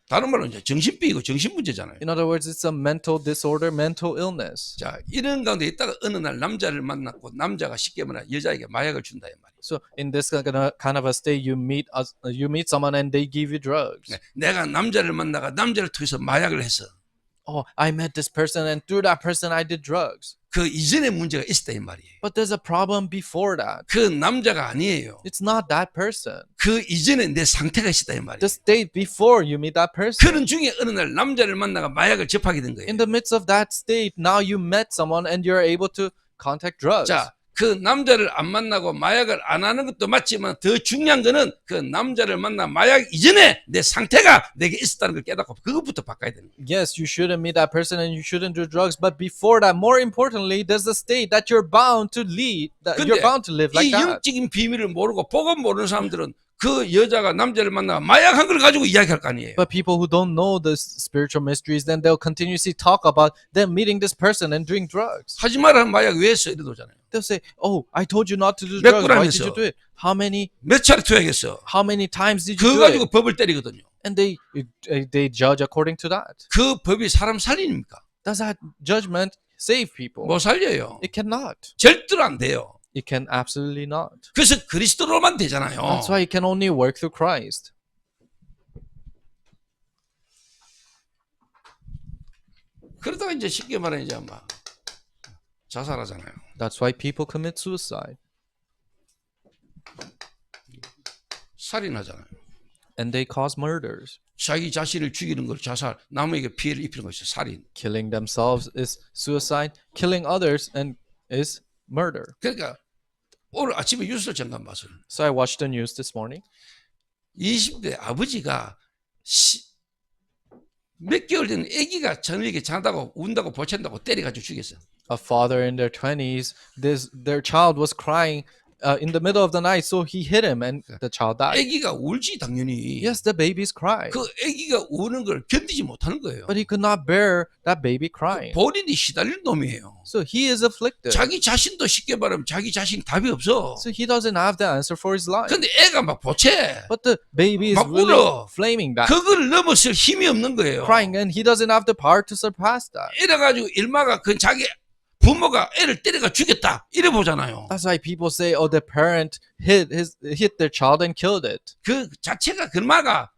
S1: 다른 말로 이제 정신병이고 정신 문제잖아요.
S2: In other words, it's a mental disorder, mental illness.
S1: 자, 이런 가운데 있다가 어느 날 남자를 만났고 남자가 쉽게 말하면 여자에게 마약을 준다 이 말이에요.
S2: So in this kind of a state, you meet someone and they give you drugs.
S1: 네, 내가 남자를 만나가 남자를 통해서 마약을 해서
S2: Oh, I met this person and through that person I did drugs.
S1: 그 이전에 문제가 있었다 이 말이에요.
S2: But there's a problem before that.
S1: 그 남자가 아니에요.
S2: It's not that person.
S1: 그 이전에 내 상태가 있었다 이 말이에요.
S2: The state before you meet that person.
S1: 그런 중에 어느 날 남자를 만나가 마약을 접하게 된 거예요.
S2: In the midst of that state, now you met someone and you're able to contact drugs.
S1: 자, 그 남자를 안 만나고 마약을 안 하는 것도 맞지만 더 중요한 거는 그 남자를 만나 마약 이전에 내 상태가 내게 있었다는 걸 깨닫고 그것부터 바꿔야 되는 거예요.
S2: Yes, you shouldn't meet that person and you shouldn't do drugs. But before that, more importantly, there's a state that you're bound to lead. That you're
S1: 근데
S2: bound to live like
S1: 이
S2: that.
S1: 영적인 비밀을 모르고 복음 모르는 사람들은 그 여자가 남자를 만나 마약한 걸 가지고 이야기할 거 아니에요.
S2: But people who don't know the spiritual mysteries, then they'll continuously talk about them meeting this person and doing drugs.
S1: 하지 말라는 마약 왜 했어? 이러잖아요.
S2: They'll say, "Oh, I told you not to do
S1: 몇
S2: drugs.
S1: 걸
S2: Why did
S1: 하면서?
S2: you do it? How many
S1: 몇 차례 투약했어?
S2: times did
S1: 그거
S2: you do
S1: 가지고
S2: it?"
S1: 법을 때리거든요.
S2: And they judge according to that.
S1: 그 법이 사람 살리니까
S2: Does that judgment save people?
S1: 못 살려요.
S2: It cannot.
S1: 절대로 안 돼요.
S2: It can absolutely not.
S1: 그래서 그리스도로만 되잖아요.
S2: That's why it can only work through Christ.
S1: 그러다가 이제 쉽게 말하면 이제 막 자살하잖아요.
S2: That's why people commit suicide.
S1: 살인하잖아요.
S2: And they cause murders.
S1: 자기 자신을 죽이는 걸 자살, 남에게 피해를 입히는 것이 살인.
S2: Killing themselves is suicide. Killing others is murder.
S1: 그러니까 오늘 아침에 뉴스를 잠깐 봤어요.
S2: So I watched the news this morning.
S1: 20대 아버지가 몇 개월 된 아기가 저녁에 자다고 운다고 보챈다고 때려가지고 죽였어.
S2: A father in their 20s, their child was crying in the middle of the night, so he hit him and the child died.
S1: 아기가 울지 당연히.
S2: Yes, the babies cried.
S1: 그 아기가 우는 걸 견디지 못하는 거예요.
S2: But he could not bear that baby crying.
S1: 본인이 시달릴 놈이에요.
S2: So he is afflicted.
S1: 자기 자신도 쉽게 말하면 자기 자신 답이 없어.
S2: So he doesn't have the answer for his life.
S1: 근데 애가 막 보채.
S2: But the baby is
S1: 막
S2: really
S1: 울어.
S2: flaming that,
S1: 그걸 넘어설 힘이 없는 거예요.
S2: crying, and he doesn't have the power to surpass that.
S1: 이래가지고 일마가 그 자기 부모가 애를 때려가 죽였다 이래 보잖아요.
S2: That's why people say, "Oh, the parent hit their child and killed it."
S1: 그 자체가 그마가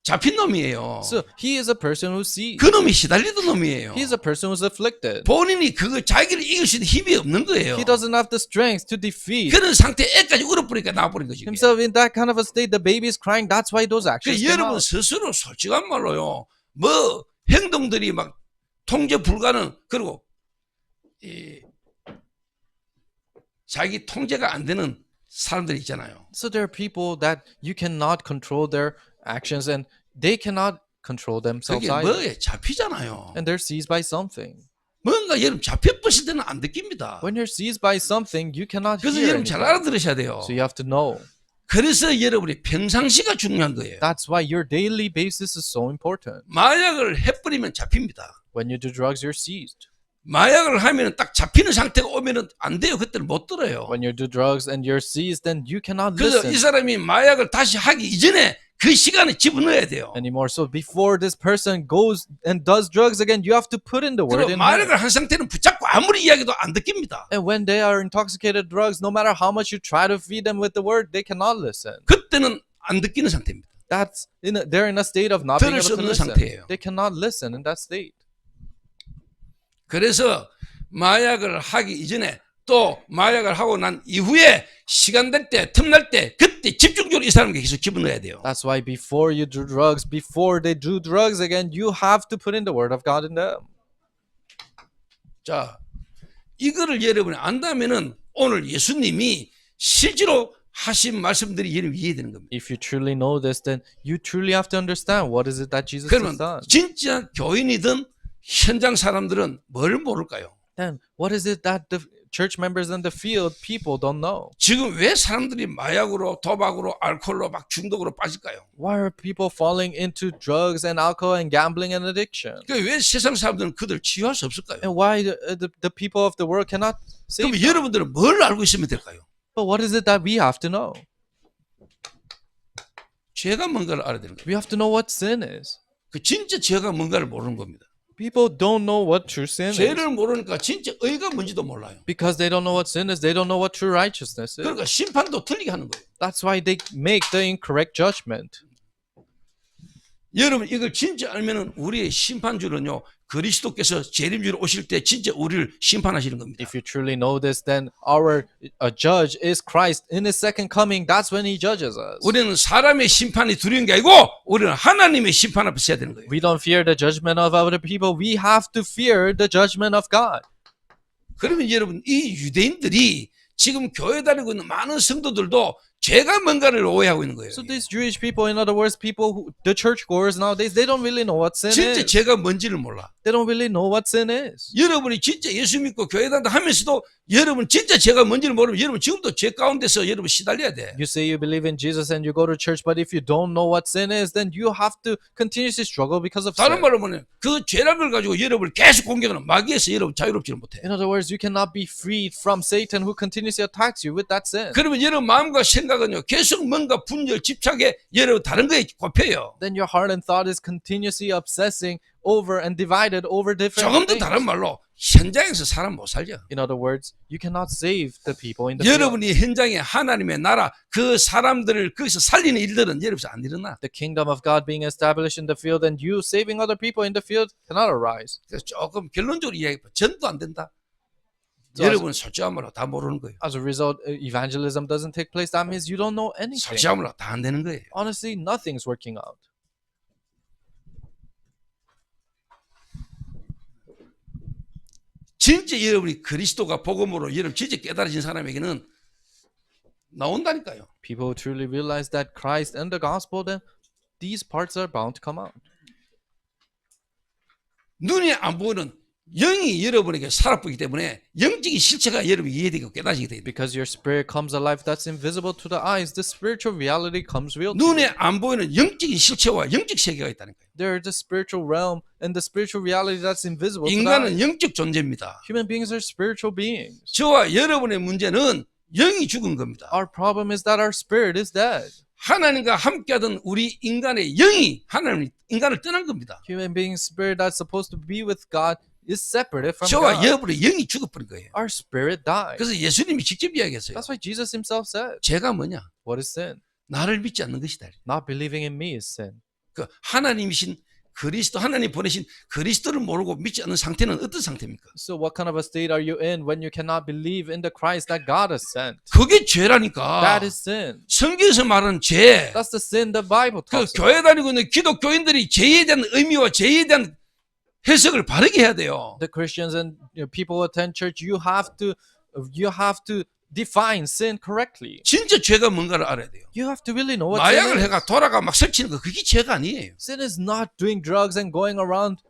S1: 잡힌 놈이에요.
S2: So he is a person who sees.
S1: 그 놈이 시달리던 놈이에요.
S2: He is a person who's afflicted.
S1: 본인이 그거 자기를 이길 수 있는 힘이 없는 거예요.
S2: He doesn't have the strength to defeat
S1: 그런 상태 애까지 울어버리니까 나와버린 거지. 그게.
S2: himself in that kind of a state. The baby is crying. That's why those actions
S1: 그
S2: came
S1: 여러분
S2: out.
S1: 스스로 솔직한 말로요. 뭐 행동들이 막 통제 불가능 그리고 자기 통제가 안 되는 사람들이 있잖아요.
S2: So there are people that you cannot control their actions, and they cannot control themselves
S1: 그게
S2: either.
S1: 뭐에 잡히잖아요.
S2: And they're seized by something.
S1: 뭔가 여러분 잡혀버릴 때는 안 느낍니다.
S2: When you're seized by something, you cannot
S1: 그래서
S2: hear
S1: 여러분 잘
S2: anything.
S1: 알아들으셔야 돼요.
S2: So you have to know.
S1: 그래서 여러분이 평상시가 중요한 거예요.
S2: That's why your daily basis is so important.
S1: 마약을 해버리면 잡힙니다.
S2: When you do drugs, you're seized.
S1: 마약을 하면 딱 잡히는 상태가 오면은 안 돼요. 그때는 못 들어요.
S2: When you do drugs and you're seized, then you cannot
S1: 그래서 이
S2: listen
S1: 사람이 마약을 다시 하기 이전에 그 시간에 집어넣어야 돼요.
S2: anymore. So before this person goes and does drugs again, you have to put in the word
S1: 그리고
S2: in
S1: 마약을
S2: here.
S1: 한 상태는 붙잡고 아무리 이야기도 안 듣깁니다.
S2: And when they are intoxicated drugs, no matter how much you try to feed them with the word, they cannot listen.
S1: 그때는 안 듣기는 상태입니다.
S2: They're in a state of not being
S1: 들을
S2: able
S1: 수
S2: to
S1: 없는
S2: listen.
S1: 상태예요.
S2: They cannot listen in that state.
S1: 그래서 마약을 하기 이전에 또 마약을 하고 난 이후에 시간 될 때, 틈날 때 그때 집중적으로 이 사람에게 계속 집어넣어야 돼요.
S2: That's why before you do drugs, before they do drugs again, you have to put in the word of God in them.
S1: 자, 이거를 여러분이 안다면은 오늘 예수님이 실제로 하신 말씀들이 여러분 이해되는 겁니다.
S2: If you truly know this, then you truly have to understand what is it that Jesus
S1: 그러면
S2: has done.
S1: 진짜 교인이든 현장 사람들은 뭘 모를까요?
S2: Then what is it that the church members in the field people don't know?
S1: 지금 왜 사람들이 마약으로 도박으로 알코올로 막 중독으로 빠질까요?
S2: Why are people falling into drugs and alcohol and gambling and addiction?
S1: 왜 세상 사람들은 그들 치유할 수 없을까요?
S2: And why the people of the world cannot save
S1: 그럼
S2: them?
S1: 여러분들은 뭘 알고 있으면 될까요?
S2: But what is it that we have to know?
S1: 죄가 뭔가를 알아야 되는 거예요.
S2: We have to know what sin is.
S1: 그 진짜 죄가 뭔가를 모르는 겁니다.
S2: People don't know what true sin is.
S1: 죄를 모르니까 진짜 의가 뭔지도 몰라요.
S2: Because they don't know what sin is, they don't know what true righteousness is.
S1: 그러니까 심판도 틀리게 하는 거예요.
S2: That's why they make the incorrect judgment.
S1: 여러분 이걸 진짜 알면은 우리의 심판주는요 그리스도께서 재림주로 오실 때 진짜 우리를 심판하시는 겁니다.
S2: If you truly know this, then our judge is Christ. In his second coming, that's when he judges us.
S1: 우리는 사람의 심판이 두려운 게 아니고 우리는 하나님의 심판 앞에 서야 되는 거예요.
S2: We don't fear the judgment of other people. We have to fear the judgment of God.
S1: 그러면 여러분 이 유대인들이 지금 교회 다니고 있는 많은 성도들도 죄가 뭔가를 오해하고 있는 거예요.
S2: So these Jewish people, in other words, people who, the churchgoers nowadays, they don't really know what sin
S1: 진짜
S2: is.
S1: 죄가 뭔지를 몰라.
S2: They don't really know what sin is.
S1: 여러분이 진짜 예수 믿고 교회 다닌다 하면서도 여러분 진짜 죄가 뭔지를 모르면 여러분 지금도 죄 가운데서 여러분 시달려야 돼.
S2: You say you believe in Jesus and you go to church, but if you don't know what sin is, then you have to continuously struggle because of
S1: 다른
S2: sin.
S1: 말로 하면 그 죄란 걸 가지고 여러분을 계속 공격하는 마귀에서 여러분 자유롭지를 못해.
S2: In other words, you cannot be freed from Satan who continuously attacks you with that sin.
S1: 그러면 여러분 마음과 생각은요 계속 뭔가 분열 집착에 여러분 다른 거에 꼽혀요.
S2: Then your heart and thought is continuously obsessing over and divided over different
S1: 조금 더
S2: things.
S1: 다른 말로 현장에서 사람 못 살죠.
S2: In other words, you cannot save the people in the field.
S1: 여러분이 현장에 하나님의 나라 그 사람들을 거기서 살리는 일들은 여러분서 안 일어나.
S2: The kingdom of God being established in the field and you saving other people in the field cannot arise.
S1: 그래서 조금 결론적으로 이야기해 전도 안 된다.
S2: So
S1: 여러분 솔직한 말로 다 모르는 거예요.
S2: as a result, evangelism doesn't take place. That means you don't know anything.
S1: 솔직한 말로 다 안 되는 거예요.
S2: Honestly, nothing's working out.
S1: 진짜 여러분이 그리스도가 복음으로 여러분 진짜 깨달아진 사람에게는 나온다니까요.
S2: People who truly realize that Christ and the gospel, then these parts are bound to come out.
S1: 눈에 안 보이는 영이 여러분에게 살아보기 때문에 영적인 실체가 여러분이 이해되고 깨달아지게 됩니다.
S2: Because your spirit comes alive that's invisible to the eyes, the spiritual reality comes real to
S1: 눈에
S2: you.
S1: 안 보이는 영적인 실체와 영적 세계가 있다니까요.
S2: There is the spiritual realm and the spiritual reality that's invisible to the eyes.
S1: 인간은 영적 존재입니다.
S2: Human beings are spiritual beings.
S1: 저와 여러분의 문제는 영이 죽은 겁니다.
S2: Our problem is that our spirit is dead.
S1: 하나님과 함께하던 우리 인간의 영이 하나님 인간을 떠난 겁니다.
S2: Human beings' spirit that's supposed to be with God is separated from
S1: 저와
S2: God.
S1: 여러분의 영이 죽어버린 거예요.
S2: Our spirit died.
S1: 그래서 예수님이 직접 이야기했어요.
S2: That's why Jesus himself said,
S1: 죄가 뭐냐?
S2: what is sin?
S1: 나를 믿지 않는 것이다.
S2: Not believing in me is sin.
S1: 그 하나님이신 그리스도 하나님 보내신 그리스도를 모르고 믿지 않는 상태는 어떤 상태입니까?
S2: So what kind of a state are you in when you cannot believe in the Christ that God has sent?
S1: 그게 죄라니까.
S2: That is sin.
S1: 성경에서 말하는 죄.
S2: That's the sin the Bible
S1: 그
S2: talks about.
S1: 교회 다니고 있는 기독교인들이 죄에 대한 의미와 죄에 대한 해석을 바르게 해야 돼요.
S2: The Christians and people who attend church, you have to define sin correctly.
S1: 진짜 죄가 뭔가를 알아야 돼요.
S2: You have to really know what sin
S1: 마약을
S2: is.
S1: 해가 돌아가 막 설치는 거 그게 죄가 아니에요.
S2: Sin is not doing drugs and going around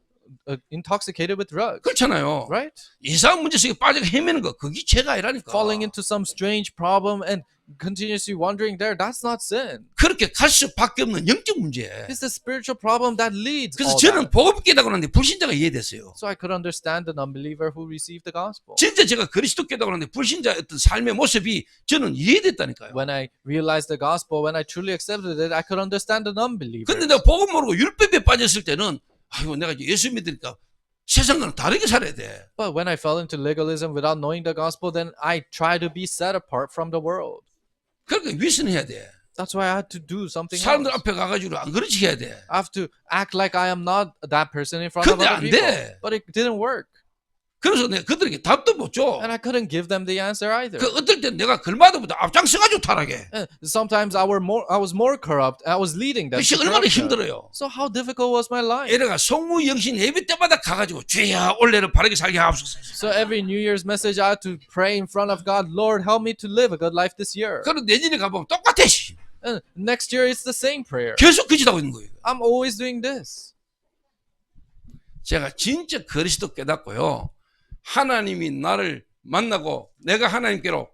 S2: intoxicated with drugs,
S1: 그렇잖아요.
S2: right?
S1: 이상한 문제 속에 빠져가 헤매는 거 그게 죄가 아니라니까.
S2: Falling into some strange problem and continuously wandering there, that's not sin.
S1: 그렇게 갈 수밖에 없는 영적 문제예요.
S2: It's the spiritual problem that leads
S1: 그래서
S2: all
S1: 저는
S2: that.
S1: 복음 깨닫고 났는데 불신자가 이해됐어요.
S2: So I could understand an unbeliever who received the gospel.
S1: 진짜 제가 그리스도 깨닫고 났는데 불신자의 어떤 삶의 모습이 저는 이해됐다니까요.
S2: When I realized the gospel, when I truly accepted it, I could understand an unbeliever.
S1: 근데 내가 복음 모르고 율법에 빠졌을 때는 아이고 내가 예수 믿으니까 세상과는 다르게 살아야 돼.
S2: But when I fell into legalism without knowing the gospel, then I try to be set apart from the world.
S1: 그러니까 위선해야 돼.
S2: That's why I had to do something
S1: 사람들
S2: else.
S1: 앞에 가가지고 안 그렇지 해야 돼.
S2: I have to act like I am not that person in front of
S1: 근데
S2: other
S1: 안
S2: people.
S1: 돼.
S2: But it didn't work.
S1: 그래서 내가 그들에게 답도 못 줘.
S2: And I couldn't give them the answer either.
S1: 그 어떨 땐 내가 글마다보다 앞장서가지고 타락해.
S2: And sometimes I was more corrupt. I was leading them.
S1: 그것이
S2: to
S1: 얼마나
S2: corruption.
S1: 힘들어요.
S2: So how difficult was my life?
S1: 얘네가 성무 영신 예배 때마다 가가지고 주야 올해는 바르게 살게 하옵소서.
S2: So every New Year's message, I had to pray in front of God, Lord, help me to live a good life this year.
S1: 그럼 내년에 가보면 똑같아. 씨.
S2: And next year, it's the same prayer.
S1: 계속 그짓하고 있는 거예요.
S2: I'm always doing this.
S1: 제가 진짜 그리스도 깨닫고요. 하나님이 나를 만나고 내가 하나님께로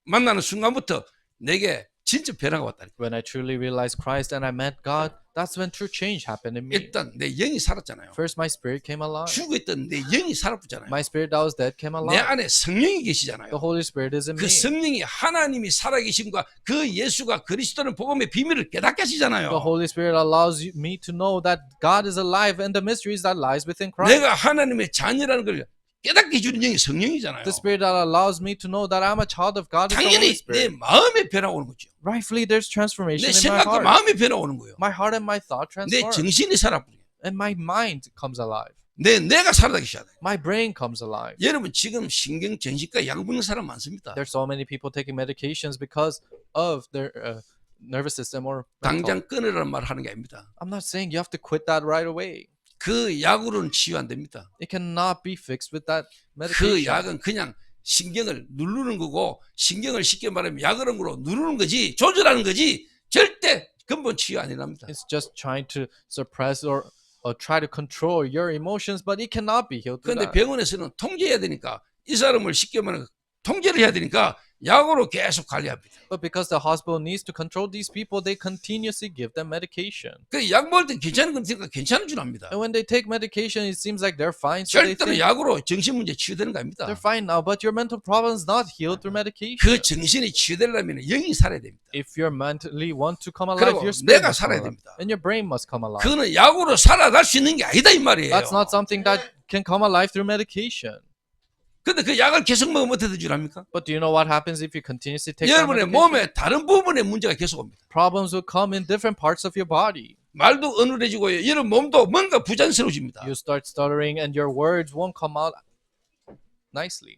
S1: 만나는 순간부터 내게 진짜 변화가 왔다니까.
S2: When I truly realized Christ and I met God, that's when true change happened in me.
S1: 일단 내 영이 살았잖아요.
S2: First, my spirit came alive.
S1: 죽어있던 내 영이 살았잖아요.
S2: My spirit that was dead came
S1: 내
S2: alive.
S1: 안에 성령이
S2: The
S1: 계시잖아요.
S2: Holy Spirit is in
S1: 그
S2: me.
S1: 성령이 하나님이 살아계심과 그 예수가 그리스도는 복음의 비밀을 깨닫게 하시잖아요.
S2: The Holy Spirit allows me to know that God is alive and the mysteries that lies within Christ.
S1: 내가 하나님의 자녀라는 걸 깨닫게 해주는 영이 성령이잖아요.
S2: The Spirit that allows me to know that I'm a child of God is the Holy
S1: 당연히 내
S2: Spirit.
S1: 마음에 변화 오는 거죠.
S2: Rightfully, there's transformation
S1: 내
S2: in my
S1: 생각과
S2: heart.
S1: 마음에 변화 오는 거예요.
S2: My heart and my thought
S1: 내
S2: transform.
S1: 정신이 살아버려요.
S2: And my mind comes alive.
S1: 내가 살아나기 시작해요.
S2: My brain comes alive.
S1: 여러분 지금 신경 전신과 약 먹는 사람 많습니다.
S2: There's so many people taking medications because of their nervous system or mental.
S1: 당장 끊으라는 말 하는 게 아닙니다.
S2: I'm not saying you have to quit that right away.
S1: 그 약으로는 치유 안 됩니다.
S2: It cannot be fixed with that
S1: 그
S2: medication.
S1: 약은 그냥 신경을 누르는 거고 신경을 쉽게 말하면 약으로 누르는 거지 조절하는 거지 절대 근본 치유 아니랍니다.
S2: It's just trying to suppress or try to control your emotions, but it cannot be healed through
S1: 그런데
S2: that.
S1: 병원에서는 통제해야 되니까 이 사람을 쉽게 말하면 통제를 해야 되니까 약으로 계속 관리합니다.
S2: But because the hospital needs to control these people, they continuously give them medication.
S1: 그 약 먹을 때 괜찮은 건 생각 괜찮은 줄 압니다.
S2: And when they take medication, it seems like they're fine. So they
S1: 절대로
S2: think
S1: 약으로 정신 문제 치유되는 거 아닙니다.
S2: they're fine now, but your mental problem is not healed through medication.
S1: 그 정신이 치유되려면 영이 살아야 됩니다.
S2: If you're mentally want to come alive,
S1: 그리고
S2: your spirit
S1: 내가
S2: must come
S1: 살아야
S2: alive.
S1: 됩니다.
S2: And your brain must come alive.
S1: 그거는 약으로 살아날 수 있는 게 아니다 이 말이에요.
S2: That's not something that can come alive through medication.
S1: 근데 그 약을 계속 먹으면 어떻게 되줄 압니까?
S2: But do you know what happens if you continuously take that
S1: 여러분의
S2: medication?
S1: 몸에 다른 부분에 문제가 계속 옵니다.
S2: Problems will come in different parts of your body.
S1: 말도 어눌해지고 여러분 몸도 뭔가 부자연스러워집니다.
S2: You start stuttering and your words won't come out nicely.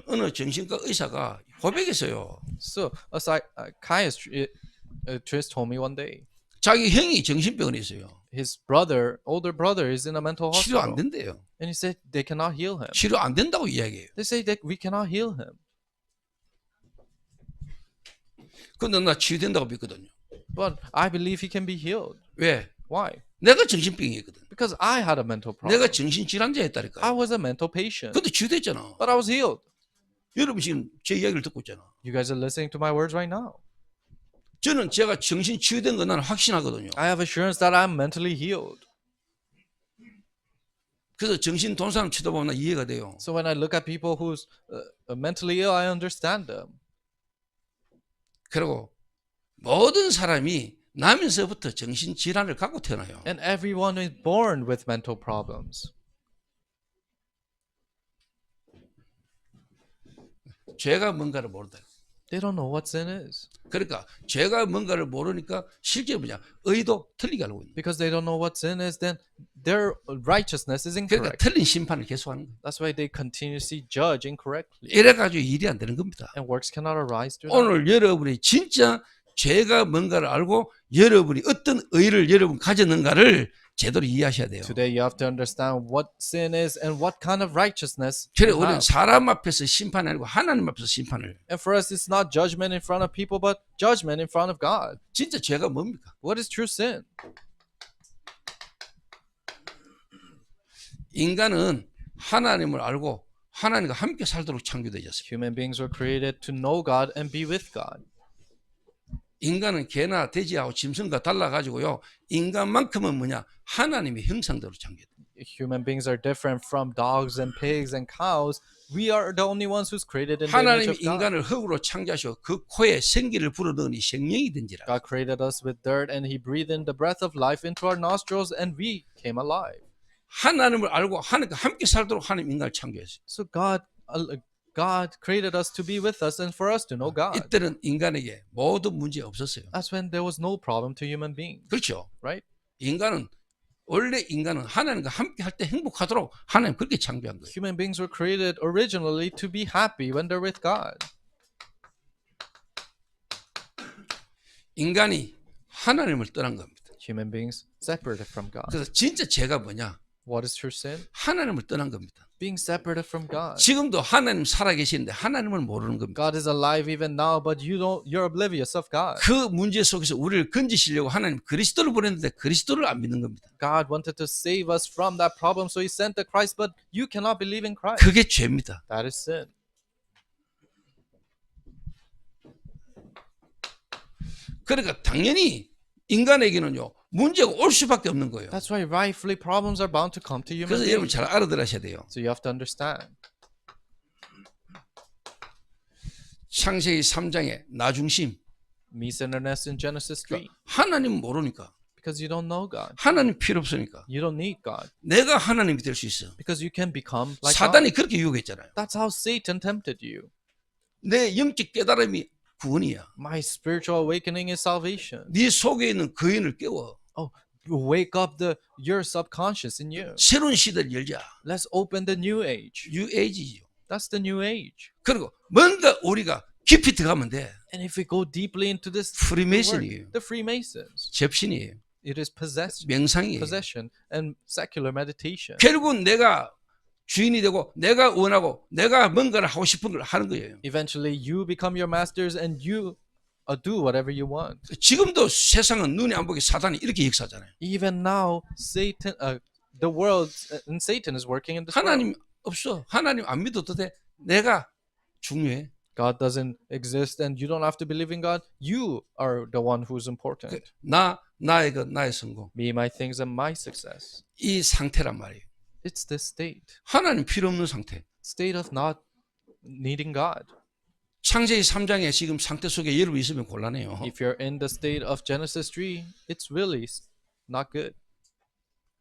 S1: 어느 정신과 의사가 고백했어요.
S2: So a psychiatrist told me one day
S1: 자기 형이 정신병원에 있어요.
S2: his brother, older brother, is in a mental
S1: 치료 안
S2: hospital,
S1: 된대요.
S2: and he said they cannot heal him.
S1: 치료 안 된다고 이야기해요.
S2: They say that we cannot heal him.
S1: 근데 나 치유된다고 믿거든요.
S2: But I believe he can be healed.
S1: 왜?
S2: Why?
S1: 내가 정신병이거든.
S2: Because I had a mental problem.
S1: 내가 정신질환자
S2: I
S1: 했다니까.
S2: was a mental patient,
S1: 근데 치유됐잖아.
S2: but I was healed.
S1: 여러분 지금 제 이야기를 듣고 있잖아.
S2: You guys are listening to my words right now.
S1: 저는 제가 정신 치유된 건 나는 확신하거든요.
S2: I have assurance that I'm mentally healed.
S1: 그래서 정신 돈 사람 쳐다보면 나 이해가 돼요.
S2: So when I look at people who's mentally ill, I understand them.
S1: 그리고 모든 사람이 나면서부터 정신 질환을 갖고 태어나요.
S2: And everyone is born with mental problems.
S1: 죄가 뭔가를 모른다.
S2: They don't know what sin is.
S1: 그러니까 죄가 뭔가를 모르니까 실제 뭐냐 의도 틀리게 알고 있는.
S2: Because they don't know what sin is, then their righteousness is
S1: 그러니까
S2: incorrect.
S1: 틀린 심판을 계속하는 거예요.
S2: That's why they continuously judge incorrectly.
S1: 이래 가지고 일이 안 되는 겁니다.
S2: And works cannot arise through that.
S1: 오늘 여러분이 진짜 죄가 뭔가를 알고 여러분이 어떤 의를 여러분 가졌는가를 제대로 이해하셔야 돼요.
S2: Today you have to understand what sin is and what kind of righteousness
S1: 그래
S2: you
S1: 우리는
S2: have.
S1: 사람 앞에서 심판이 아니고 하나님 앞에서 심판을.
S2: And for us, it's not judgment in front of people, but judgment in front of God.
S1: 진짜 죄가 뭡니까?
S2: What is true sin?
S1: 인간은 하나님을 알고 하나님과 함께 살도록 창조되었습니다.
S2: Human beings were created to know God and be with God.
S1: 인간은 개나 돼지하고 짐승과 달라가지고요. 인간만큼은 뭐냐? 하나님의 형상대로 창조돼요.
S2: Human beings are different from dogs and pigs and cows. We are the only ones who's created in the image
S1: 하나님이
S2: of God.
S1: 인간을 흙으로 창조하시고 그 코에 생기를 불어넣으니 생명이 된지라.
S2: God created us with dirt and He breathed in the breath of life into our nostrils and we came alive.
S1: 하나님을 알고 하나님과 함께 살도록 하나님 인간을 창조했어요.
S2: So God created us to be with us and for us to know God.
S1: 이때는 인간에게 모든 문제 없었어요.
S2: That's when there was no problem to human beings,
S1: 그렇죠.
S2: right?
S1: 원래 인간은 하나님과 함께 할 때 행복하도록 하나님 그렇게 창조한 거예요.
S2: Human beings were created originally to be happy when they're with God.
S1: 인간이 하나님을 떠난 겁니다.
S2: Human beings separated from God.
S1: 그래서 진짜 죄가 뭐냐?
S2: What is true sin?
S1: 하나님을 떠난 겁니다.
S2: Being separated from God.
S1: 지금도 하나님 살아계시는데 하나님을 모르는 겁니다.
S2: God is alive even now, but you're oblivious of God.
S1: 그 문제 속에서 우리를 건지시려고 하나님 그리스도를 보냈는데 그리스도를 안 믿는 겁니다.
S2: God wanted to save us from that problem, so He sent the Christ, but you cannot believe in Christ.
S1: 그게 죄입니다.
S2: That is sin.
S1: 그러니까 당연히 인간에게는요 문제가 올 수밖에 없는 거예요.
S2: That's why rightfully problems are bound to come to human
S1: 그래서 여러분
S2: beings.
S1: 잘 알아들으셔야 돼요.
S2: So you have to understand.
S1: 창세기 3장의 나중심.
S2: Me-centeredness in Genesis 3.
S1: 하나님 모르니까.
S2: Because you don't know God.
S1: 하나님 필요 없으니까.
S2: You don't need God.
S1: 내가 하나님이 될 수 있어.
S2: Because you can become like
S1: 사단이
S2: God.
S1: 그렇게 유혹했잖아요.
S2: That's how Satan tempted you.
S1: 내 영적 깨달음이 구원이야.
S2: My spiritual awakening is salvation.
S1: 네 속에 있는 거인을 깨워.
S2: Oh, wake up your subconscious in you.
S1: 새로운 시대를 열자.
S2: Let's open the new age.
S1: 뉴에이지죠.
S2: That's the new age.
S1: 그리고 뭔가 우리가 깊이 들어가면 돼.
S2: And if we go deeply into this
S1: 프리메이슨이에요.
S2: the Freemasons,
S1: 접신이에요.
S2: it is
S1: 명상이에요.
S2: possession and secular meditation.
S1: 결국은 내가 주인이 되고 내가 원하고 내가 뭔가를 하고 싶은 걸 하는 거예요.
S2: Eventually, you become your masters and you do whatever you want.
S1: 지금도 세상은 눈에 안 보게 사단이 이렇게 역사하잖아요.
S2: Even now, the world and Satan is working in this world.
S1: 하나님 없어. 하나님 안 믿어도 돼. 내가 중요해.
S2: God doesn't exist and you don't have to believe in God. You are the one who's important.
S1: 나의 것, 나의 성공.
S2: Me, my things, and my success.
S1: 이 상태란 말이에요.
S2: It's this state.
S1: 하나님 필요 없는 상태.
S2: State of not needing God.
S1: 창세기 3장에 지금 상태 속에 여러분 있으면 곤란해요.
S2: If you're in the state of Genesis 3, it's really not good.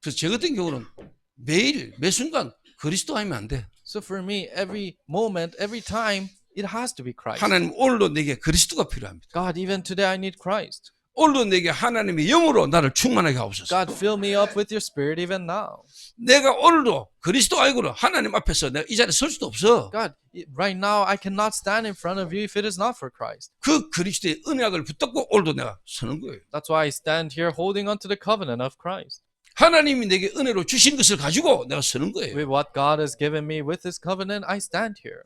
S1: 그래서 저 같은 경우는 매일 매 순간 그리스도 아니면 안 돼.
S2: So for me, every moment, every time, it has to be Christ.
S1: 하나님 오늘도 내게 그리스도가 필요합니다.
S2: God, even today I need Christ.
S1: 오늘도 내게 하나님의 영으로 나를 충만하게 하옵소서.
S2: God, fill me up with your spirit even now.
S1: 내가 오늘도 그리스도 아니고는 하나님 앞에서 내가 이 자리에 설 수도 없어.
S2: God, right now I cannot stand in front of you if it is not for Christ.
S1: 그 그리스도의 언약을 붙잡고 오늘도 내가 서는 거예요.
S2: That's why I stand here holding on to the covenant of Christ.
S1: 하나님이 내게 은혜로 주신 것을 가지고 내가 서는 거예요.
S2: With what God has given me with His covenant, I stand here.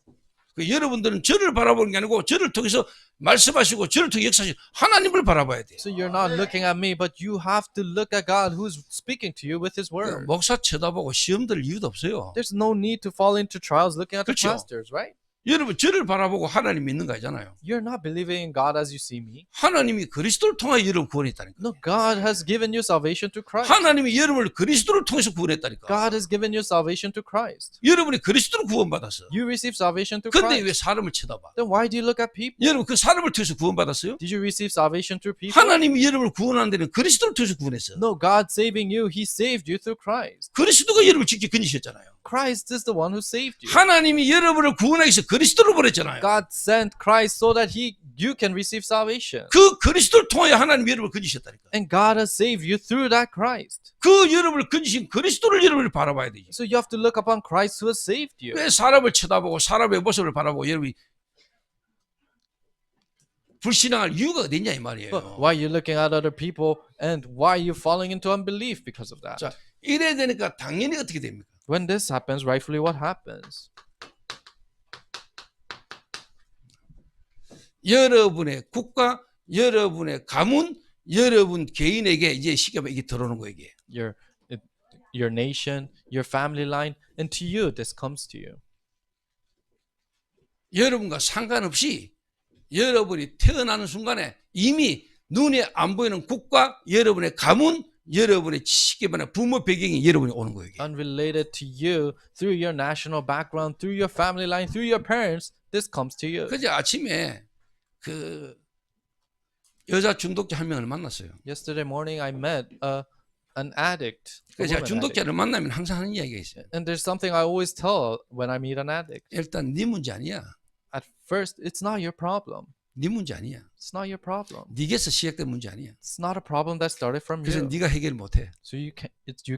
S1: 그 여러분들은 저를 바라보는 게 아니고 저를 통해서 말씀하시고 저를 통해 역사하시고 하나님을 바라봐야 돼요.
S2: So you're not looking at me, but you have to look at God who's speaking to you with His word.
S1: 목사 쳐다보고 시험 들 이유도 없어요.
S2: There's no need to fall into trials looking at the
S1: 그렇죠.
S2: pastors, right?
S1: 여러분 저를 바라보고 하나님 믿는 거 아니잖아요.
S2: You're not believing in God as you see me.
S1: 하나님이 그리스도를 통하여 여러분 구원했다니까.
S2: No, God has given you salvation through Christ.
S1: 하나님이 여러분을 그리스도를 통해서 구원했다니까.
S2: God has given you salvation through Christ.
S1: 여러분이 그리스도로 구원받았어.
S2: You receive salvation through
S1: 근데 왜
S2: Christ.
S1: 사람을 쳐다봐?
S2: Then why do you look at people?
S1: 여러분 그 사람을 통해서 구원받았어요?
S2: Did you receive salvation through people?
S1: 하나님이 여러분을 구원하는 데는 그리스도를 통해서 구원했어.
S2: No, God saving you, He saved you through Christ.
S1: 그리스도가 여러분을 직접 건지셨잖아요.
S2: Christ is the one who saved you.
S1: 하나님이 여러분을 구원하기 위해서 그리스도를 보냈잖아요.
S2: God sent Christ so that you can receive salvation.
S1: 그 그리스도를 통하여 하나님이 여러분을 건지셨다니까.
S2: And God has saved you through that Christ.
S1: 그 여러분을 건지신 그리스도를 여러분을 바라봐야 되지.
S2: So you have to look upon Christ who has saved you.
S1: 왜 사람을 쳐다보고 사람의 모습을 바라보고 여러분이 불신앙할 이유가 어딨냐 이 말이에요.
S2: But why are you looking at other people and why are you falling into unbelief because of that?
S1: 자, 이래야 되니까 당연히 어떻게 됩니까?
S2: When this happens, rightfully what happens?
S1: 여러분의 국가, 여러분의 가문, 여러분 개인에게 이제 시계가 이게 들어오는 거예요. 이게.
S2: Your nation, your family line, and to you, this comes to you.
S1: 여러분과 상관없이 여러분이 태어나는 순간에 이미 눈에 안 보이는 국가, 여러분의 가문, 여러분의 지식기반의 부모 배경이 여러분이 오는 거예요. 이게.
S2: Unrelated to you, through your national background, through your family line, through your parents, this comes to you.
S1: 그제 아침에 그 여자 중독자 한 명을 만났어요.
S2: Yesterday morning, I met an addict. a
S1: 그래서 제가
S2: woman addict.
S1: 중독자를 만나면 항상 하는 이야기가 있어요.
S2: And there's something I always tell when I meet an addict.
S1: 일단 네 문제 아니야.
S2: At first, it's not your problem.
S1: 네 문제 아니야.
S2: It's not your problem.
S1: 네게서 시작된 문제 아니야.
S2: It's not a problem that started from
S1: 그래서
S2: you.
S1: 네가 해결 못해.
S2: So you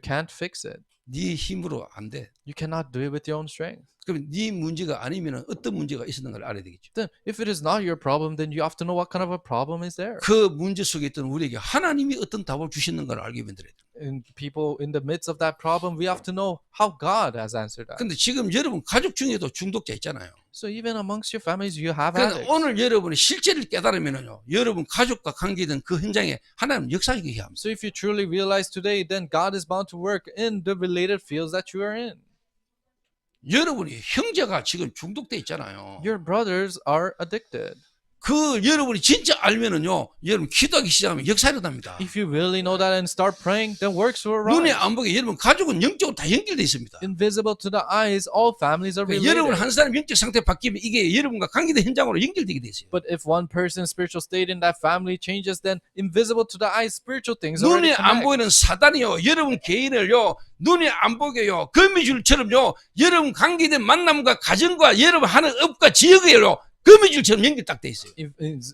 S2: can't fix it.
S1: 네 힘으로 안 돼.
S2: You cannot do it with your own strength.
S1: 그럼 네 문제가 아니면 어떤 문제가 있었는가를 알아야 되겠죠.
S2: Then, if it is not your problem, then you have to know what kind of a problem is there.
S1: 그 문제 속에 있던 우리에게 하나님이 어떤 답을 주시는가를 알게 만들어야 돼.
S2: In people in the midst of that problem, we have to know how God has answered that.
S1: 근데 지금 여러분 가족 중에도 중독자 있잖아요.
S2: So even amongst your families, you have
S1: 그래서
S2: addicts.
S1: 오늘 여러분이 실제를 깨달으면요, 여러분 가족과 관계된 그 현장에 하나님 역사하게 해야 합니다.
S2: So if you truly realize today, then God is bound to work in the related fields that you are in.
S1: 여러분이 형제가 지금 중독돼 있잖아요.
S2: Your brothers are addicted.
S1: 그 여러분이 진짜 알면은요, 여러분 기도하기 시작하면 역사 일어납니다.
S2: If you really know that and start praying, then works will
S1: 눈에
S2: arise.
S1: 안 보게 여러분 가족은 영적으로 다 연결돼 있습니다.
S2: Invisible to the eyes, all families are
S1: 그러니까 여러분
S2: related.
S1: 한 사람 영적 상태 바뀌면 이게 여러분과 관계된 현장으로 연결되게 돼 있어요.
S2: But if one person's spiritual state in that family changes, then invisible to the eyes, spiritual things already
S1: 눈에 안
S2: connect.
S1: 보이는 사단이요, 여러분 개인을요, 눈에 안 보게요, 거미줄처럼요, 여러분 관계된 만남과 가정과 여러분 하는 업과 지역에요, 거미줄처럼 연결 딱 돼 있어요.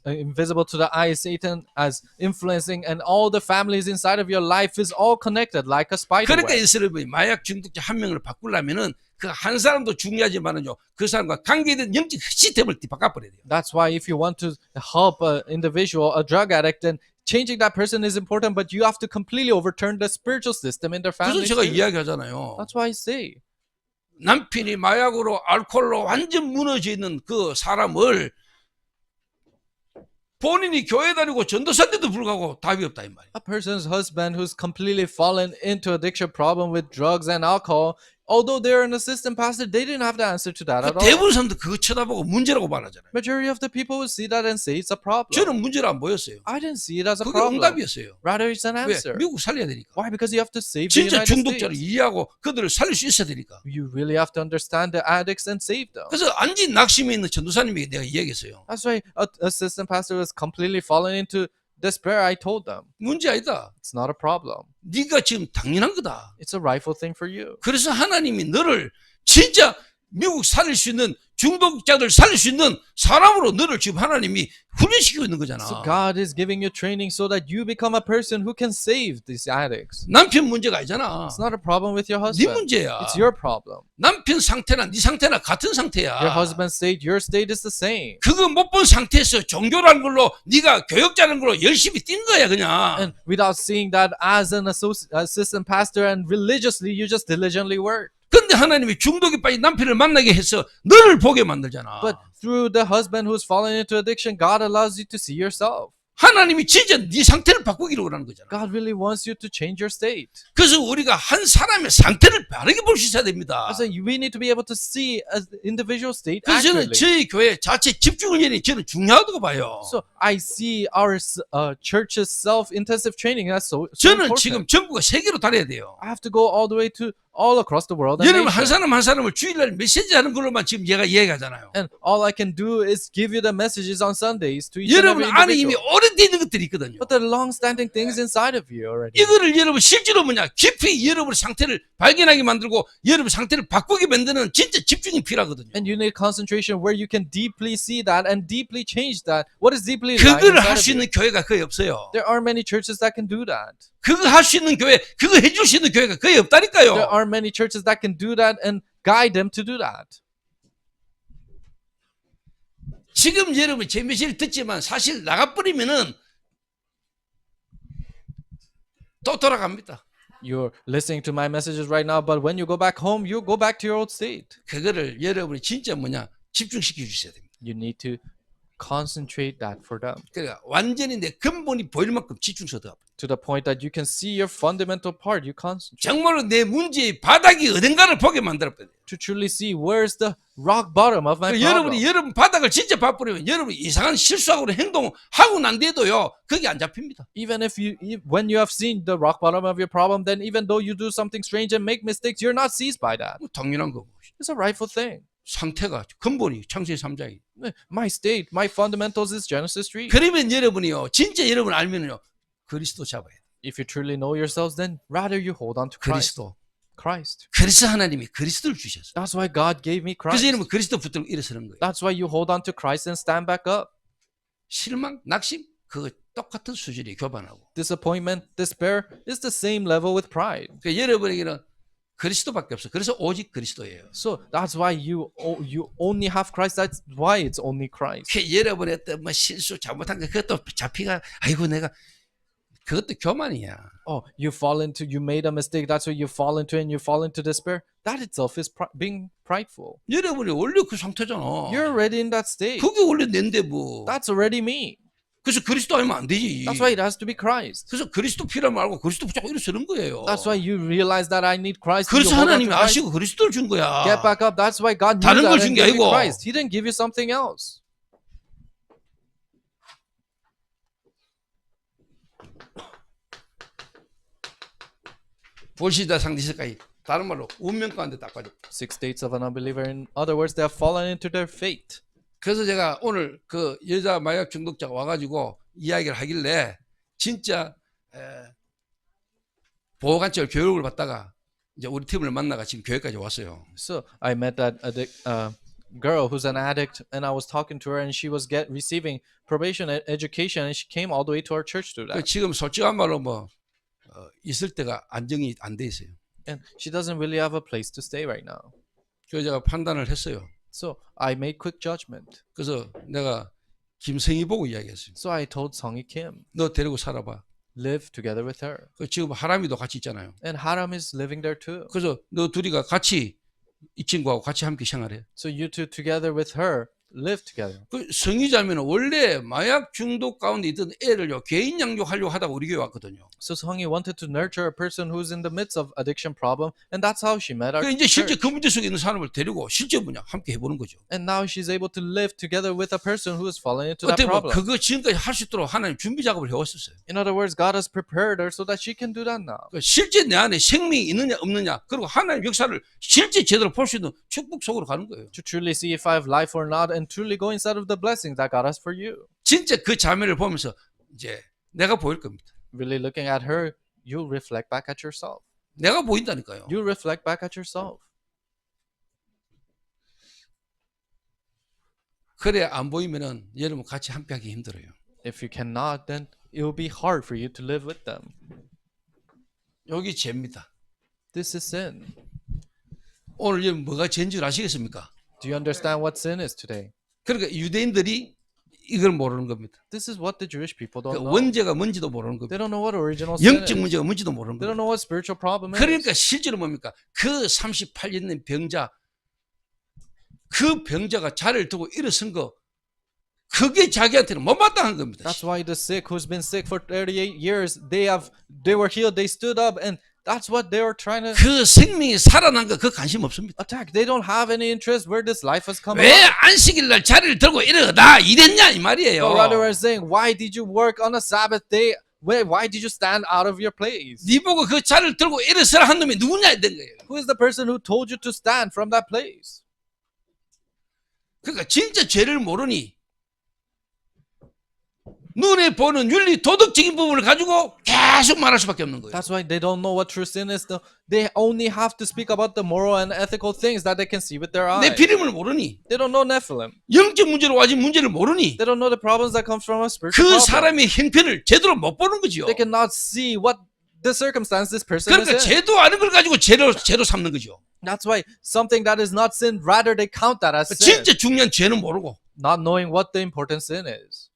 S2: Invisible to the eyes, Satan as influencing, and all the families inside of your life is all connected like a spider
S1: 그러니까
S2: web.
S1: 여러분이 마약 중독자 한 명을 바꾸려면은 그 한 사람도 중요하지만은요, 그 사람과 관계된 영적 시스템을 바꿔버려야 돼요.
S2: That's why if you want to help an individual, a drug addict, then changing that person is important, but you have to completely overturn the spiritual system in their
S1: 그래서
S2: family.
S1: 제가 이야기하잖아요.
S2: That's why I say,
S1: 남편이 마약으로 알코올로 완전 무너져 있는 그 사람을 본인이 교회 다니고 전도사인데도 불구하고 답이 없다 이 말이에요.
S2: a person's husband who's completely fallen into addiction problem with drugs and alcohol, although they're an assistant pastor, they didn't have the answer to that at all.
S1: 대부분 사람들 그거 쳐다보고 문제라고 말하잖아요.
S2: Majority of the people will see that and say it's a problem.
S1: 저는 문제로 안 보였어요.
S2: I didn't see it as a
S1: 그게
S2: problem.
S1: 응답이었어요.
S2: Rather, it's an
S1: 왜?
S2: answer.
S1: 미국 살려야 되니까.
S2: Why? Because you have to save the
S1: 진짜
S2: United
S1: 중독자를
S2: States.
S1: 이해하고 그들을 살릴 수 있어야 되니까.
S2: You really have to understand the addicts and save them.
S1: 그래서 안지 낙심에 있는 전도사님에게 내가 이야기했어요.
S2: That's why an assistant pastor was completely fallen into despair. I told them,
S1: 문제 아니다.
S2: it's not a problem.
S1: 네가 지금 당연한 거다.
S2: It's a rightful thing for you.
S1: 그래서 하나님이 너를 진짜 미국 살릴 수 있는 중독자들 살릴 수 있는 사람으로 너를 지금 하나님이 훈련시키고 있는 거잖아.
S2: So God is giving you training so that you become a person who can save these addicts.
S1: 남편 문제가 아니잖아.
S2: It's not a problem with your
S1: 네
S2: husband.
S1: 문제야.
S2: It's your problem.
S1: 남편 상태나 네 상태나 같은 상태야.
S2: Your husband's state, your state is the same.
S1: 그거 못 본 상태에서 종교라는 걸로 네가 교역자라는 걸로 열심히 뛴 거야 그냥.
S2: And without seeing that as an assistant pastor and religiously, you just diligently work.
S1: 근데 하나님이 중독에 빠진 남편을 만나게 해서 너를 보게 만들잖아.
S2: But through the husband who's fallen into addiction, God allows you to see yourself.
S1: 하나님이 진짜 네 상태를 바꾸기로 원하는 거잖아.
S2: God really wants you to change your state.
S1: 그래서 우리가 한 사람의 상태를 바르게 볼 수 있어야 됩니다.
S2: So we need to be able to see an individual state
S1: 그래서 저는
S2: accurately.
S1: 저희 교회 자체 집중훈련이 저는 중요하다고 봐요.
S2: So I see our church's self-intensive training as so
S1: 저는
S2: important.
S1: 지금 전국과 세계로 다녀야 돼요.
S2: I have to go all the way to all across the world. And,
S1: 여러분 한
S2: nation.
S1: 사람 한 사람을 주일날 메시지 하는 걸로만 지금 얘가 이야기하잖아요.
S2: And all I can do is give you the messages on Sundays to each and
S1: 여러분
S2: every
S1: 안에 이미
S2: individual.
S1: 오래돼 있는 것들이 있거든요.
S2: But there are long-standing things inside of you already.
S1: 이거를 여러분 실제로 뭐냐 깊이 여러분 상태를 발견하게 만들고 여러분 상태를 바꾸게 만드는 진짜 집중이 필요하거든요.
S2: And you need concentration where you can deeply see that and deeply change that. What is deeply lying
S1: 그거를
S2: inside
S1: 할
S2: of
S1: 수
S2: you?
S1: 있는 교회가 거의 없어요.
S2: There are many churches that can do that.
S1: 그거 할 수 있는 교회, 그거 해줄 수 있는 교회가 거의
S2: There
S1: 없다니까요.
S2: are many churches that can do that and guide them to do that.
S1: 지금 여러분 제 메시지를 듣지만 사실 나가버리면은 또 돌아갑니다.
S2: You're listening to my messages right now, but when you go back home, you go back to your old state.
S1: 그거를 여러분이 진짜 뭐냐 집중시켜 주셔야 됩니다.
S2: You need to concentrate that for them
S1: 그러니까 완전히 내 근본이 보일 만큼 집중해서 들어가.
S2: to the point that you can see your fundamental part. You concentrate
S1: 정말로 내 문제의 바닥이 어딘가를 보게 만들어버려요.
S2: to truly see where's the rock bottom of my problem.
S1: 여러분이 여러분 바닥을 진짜 봐버리면 여러분이 이상한 실수하고 행동을 하고 난데도요 그게 안 잡힙니다.
S2: Even if when you have seen the rock bottom of your problem, then even though you do something strange and make mistakes, you're not seized by that.
S1: 뭐 당연한 거고.
S2: It's a rightful thing.
S1: 상태가 근본이 창세기 3장이.
S2: My state, my fundamentals is Genesis 3.
S1: 그러면 여러분이요 진짜 여러분 알면요 그리스도 잡아야 돼.
S2: If you truly know yourselves, then rather you hold on to Christ.
S1: 그리스도.
S2: Christ.
S1: 그래서 하나님이 그리스도를 주셨어요.
S2: That's why God gave me
S1: 그래서
S2: Christ.
S1: 여러분 그리스도 붙들고 일어서는 거예요.
S2: That's why you hold on to Christ and stand back up.
S1: 실망, 낙심 그거 똑같은 수준이 교반하고.
S2: Disappointment, despair is the same level with pride.
S1: 그러니까 여러분에게는 그리스도밖에 없어. 그래서 오직 그리스도예요.
S2: So that's why you only have Christ. That's why it's only Christ.
S1: 그 여러분의 어떤 뭐 실수 잘못한 거 그것도 잡히가 아이고 내가 그것도 교만이야.
S2: Oh, you made a mistake. That's what you fall into, and you fall into despair. That itself is being prideful.
S1: 여러분이 원래 그 상태잖아.
S2: You're already in that state.
S1: 그게 원래 낸데 뭐.
S2: That's already me.
S1: 그래서 그리스도 아니면 안 되지.
S2: That's why it has to be Christ.
S1: 그래서 그리스도 필요하면 알고 그리스도 붙잡고 일어서는 거예요.
S2: That's why you realize that I need Christ.
S1: 그래서
S2: You hold on to
S1: 하나님이
S2: Christ.
S1: 아시고 그리스도를 준 거야.
S2: Get back up. That's why God knew
S1: 다른
S2: that
S1: 걸
S2: and
S1: 준 게
S2: gave you
S1: 아니고.
S2: Christ. He didn't give you something else.
S1: 볼시다 상디스까지 다른 말로 운명 가운데 딱 빠져.
S2: 6 states of an unbeliever. In other words, they have fallen into their fate.
S1: 그래서 제가 오늘 그 여자 마약 중독자가 와가지고 이야기를 하길래 진짜 보호관찰 교육을 받다가 이제 우리 팀을 만나가 지금 교회까지 왔어요.
S2: So I met that girl who's an addict, and I was talking to her, and she was receiving probation education, and she came all the way to our church to
S1: 그
S2: that.
S1: 지금 솔직한 말로 뭐 있을 때가 안정이 안 돼 있어요.
S2: And she doesn't really have a place to stay right now.
S1: 그래서 제가 판단을 했어요.
S2: So I made quick judgment.
S1: 그래서 내가 김성희 보고 이야기했어요.
S2: So I told Songy Kim,
S1: 너 데리고 살아봐.
S2: live together with her.
S1: 그 지금 하람이도 같이 있잖아요.
S2: And Haram is living there too.
S1: 그래서 너 둘이가 같이 이 친구하고 같이 함께 생활해.
S2: So you two together with her live together.
S1: 그 성희자매는 원래 마약 중독 가운데 있던 애를요 개인 양육하려고 하다가 우리 교회 왔거든요.
S2: So Songy wanted to nurture a person who's in the midst of addiction problem, and that's how she met our
S1: 그 이제 실제
S2: church.
S1: 그 문제 속에 있는 사람을 데리고 실제 뭐냐 함께 해보는 거죠.
S2: And now she's able to live together with a person who has fallen into that
S1: 어떻게 보면
S2: problem.
S1: 그거 지금까지 할 수 있도록 하나님 준비 작업을 해왔었어요.
S2: In other words, God has prepared her so that she can do that now.
S1: 그 실제 내 안에 생명이 있느냐 없느냐 그리고 하나님 역사를 실제 제대로 볼 수 있는 축복 속으로 가는 거예요.
S2: To truly see if I have life or not, and truly go inside of the blessings that God has for you.
S1: 진짜 그 자매를 보면서 이제 내가 보일 겁니다.
S2: Really looking at her, you'll reflect back at yourself.
S1: 내가 보인다니까요.
S2: You'll reflect back at yourself.
S1: 그래 안 보이면은 여러분 같이 함께하기 힘들어요.
S2: If you cannot, then it will be hard for you to live with them.
S1: 여기 죄입니다.
S2: This is sin.
S1: 오늘 여러분 뭐가 죄인 줄 아시겠습니까?
S2: Do you understand what sin is today?
S1: 그러니까 유대인들이 이걸 모르는 겁니다.
S2: This is what the Jewish people
S1: 그
S2: don't know.
S1: 원죄가 뭔지도 모르는
S2: They
S1: 겁니다.
S2: don't know what original sin
S1: 영적
S2: is.
S1: 문제가 뭔지도 모르는
S2: They don't
S1: 겁니다.
S2: know what spiritual problem is.
S1: 그러니까 실제로 뭡니까? 그 38년 된 병자, 그 병자가 자리를 두고 일어선 거, 그게 자기한테는 못마땅한 겁니다.
S2: That's why the sick who's been sick for 38 years, they were healed, they stood up, and that's what they were trying to
S1: 그 생명이 살아난 거 그 관심 없습니다.
S2: attack. They don't have any interest where this life has come
S1: 왜
S2: about.
S1: 안식일 날 자리를 들고 일어나 이랬냐 이 말이에요.
S2: But rather are saying, why did you work on a Sabbath day? Why did you stand out of your place?
S1: 네 보고 그 자리를 들고 일어서라 한 놈이 누구냐 된 거예요.
S2: Who is the person who told you to stand from that place?
S1: 그러니까 진짜 죄를 모르니 눈에 보는 윤리 도덕적인 부분을 가지고 계속 말할 수밖에 없는 거예요.
S2: That's why they don't know what true sin is. They only have to speak about the moral and ethical things that they can see with their
S1: 내
S2: eyes.
S1: 피림을 모르니
S2: They don't know Nephilim.
S1: 영적 문제로 와진 문제를 모르니
S2: They don't know the problems that comes from a spiritual
S1: 그
S2: problem.
S1: 사람의 형편을 제대로 못 보는 거죠.
S2: They cannot see what the circumstance this person is
S1: 그러니까
S2: in.
S1: 죄도 아는 걸 가지고 죄로 삼는 거죠.
S2: That's why something that is not sin, rather they count that as sin,
S1: 진짜 중요한 죄는 모르고
S2: not knowing what the important sin is.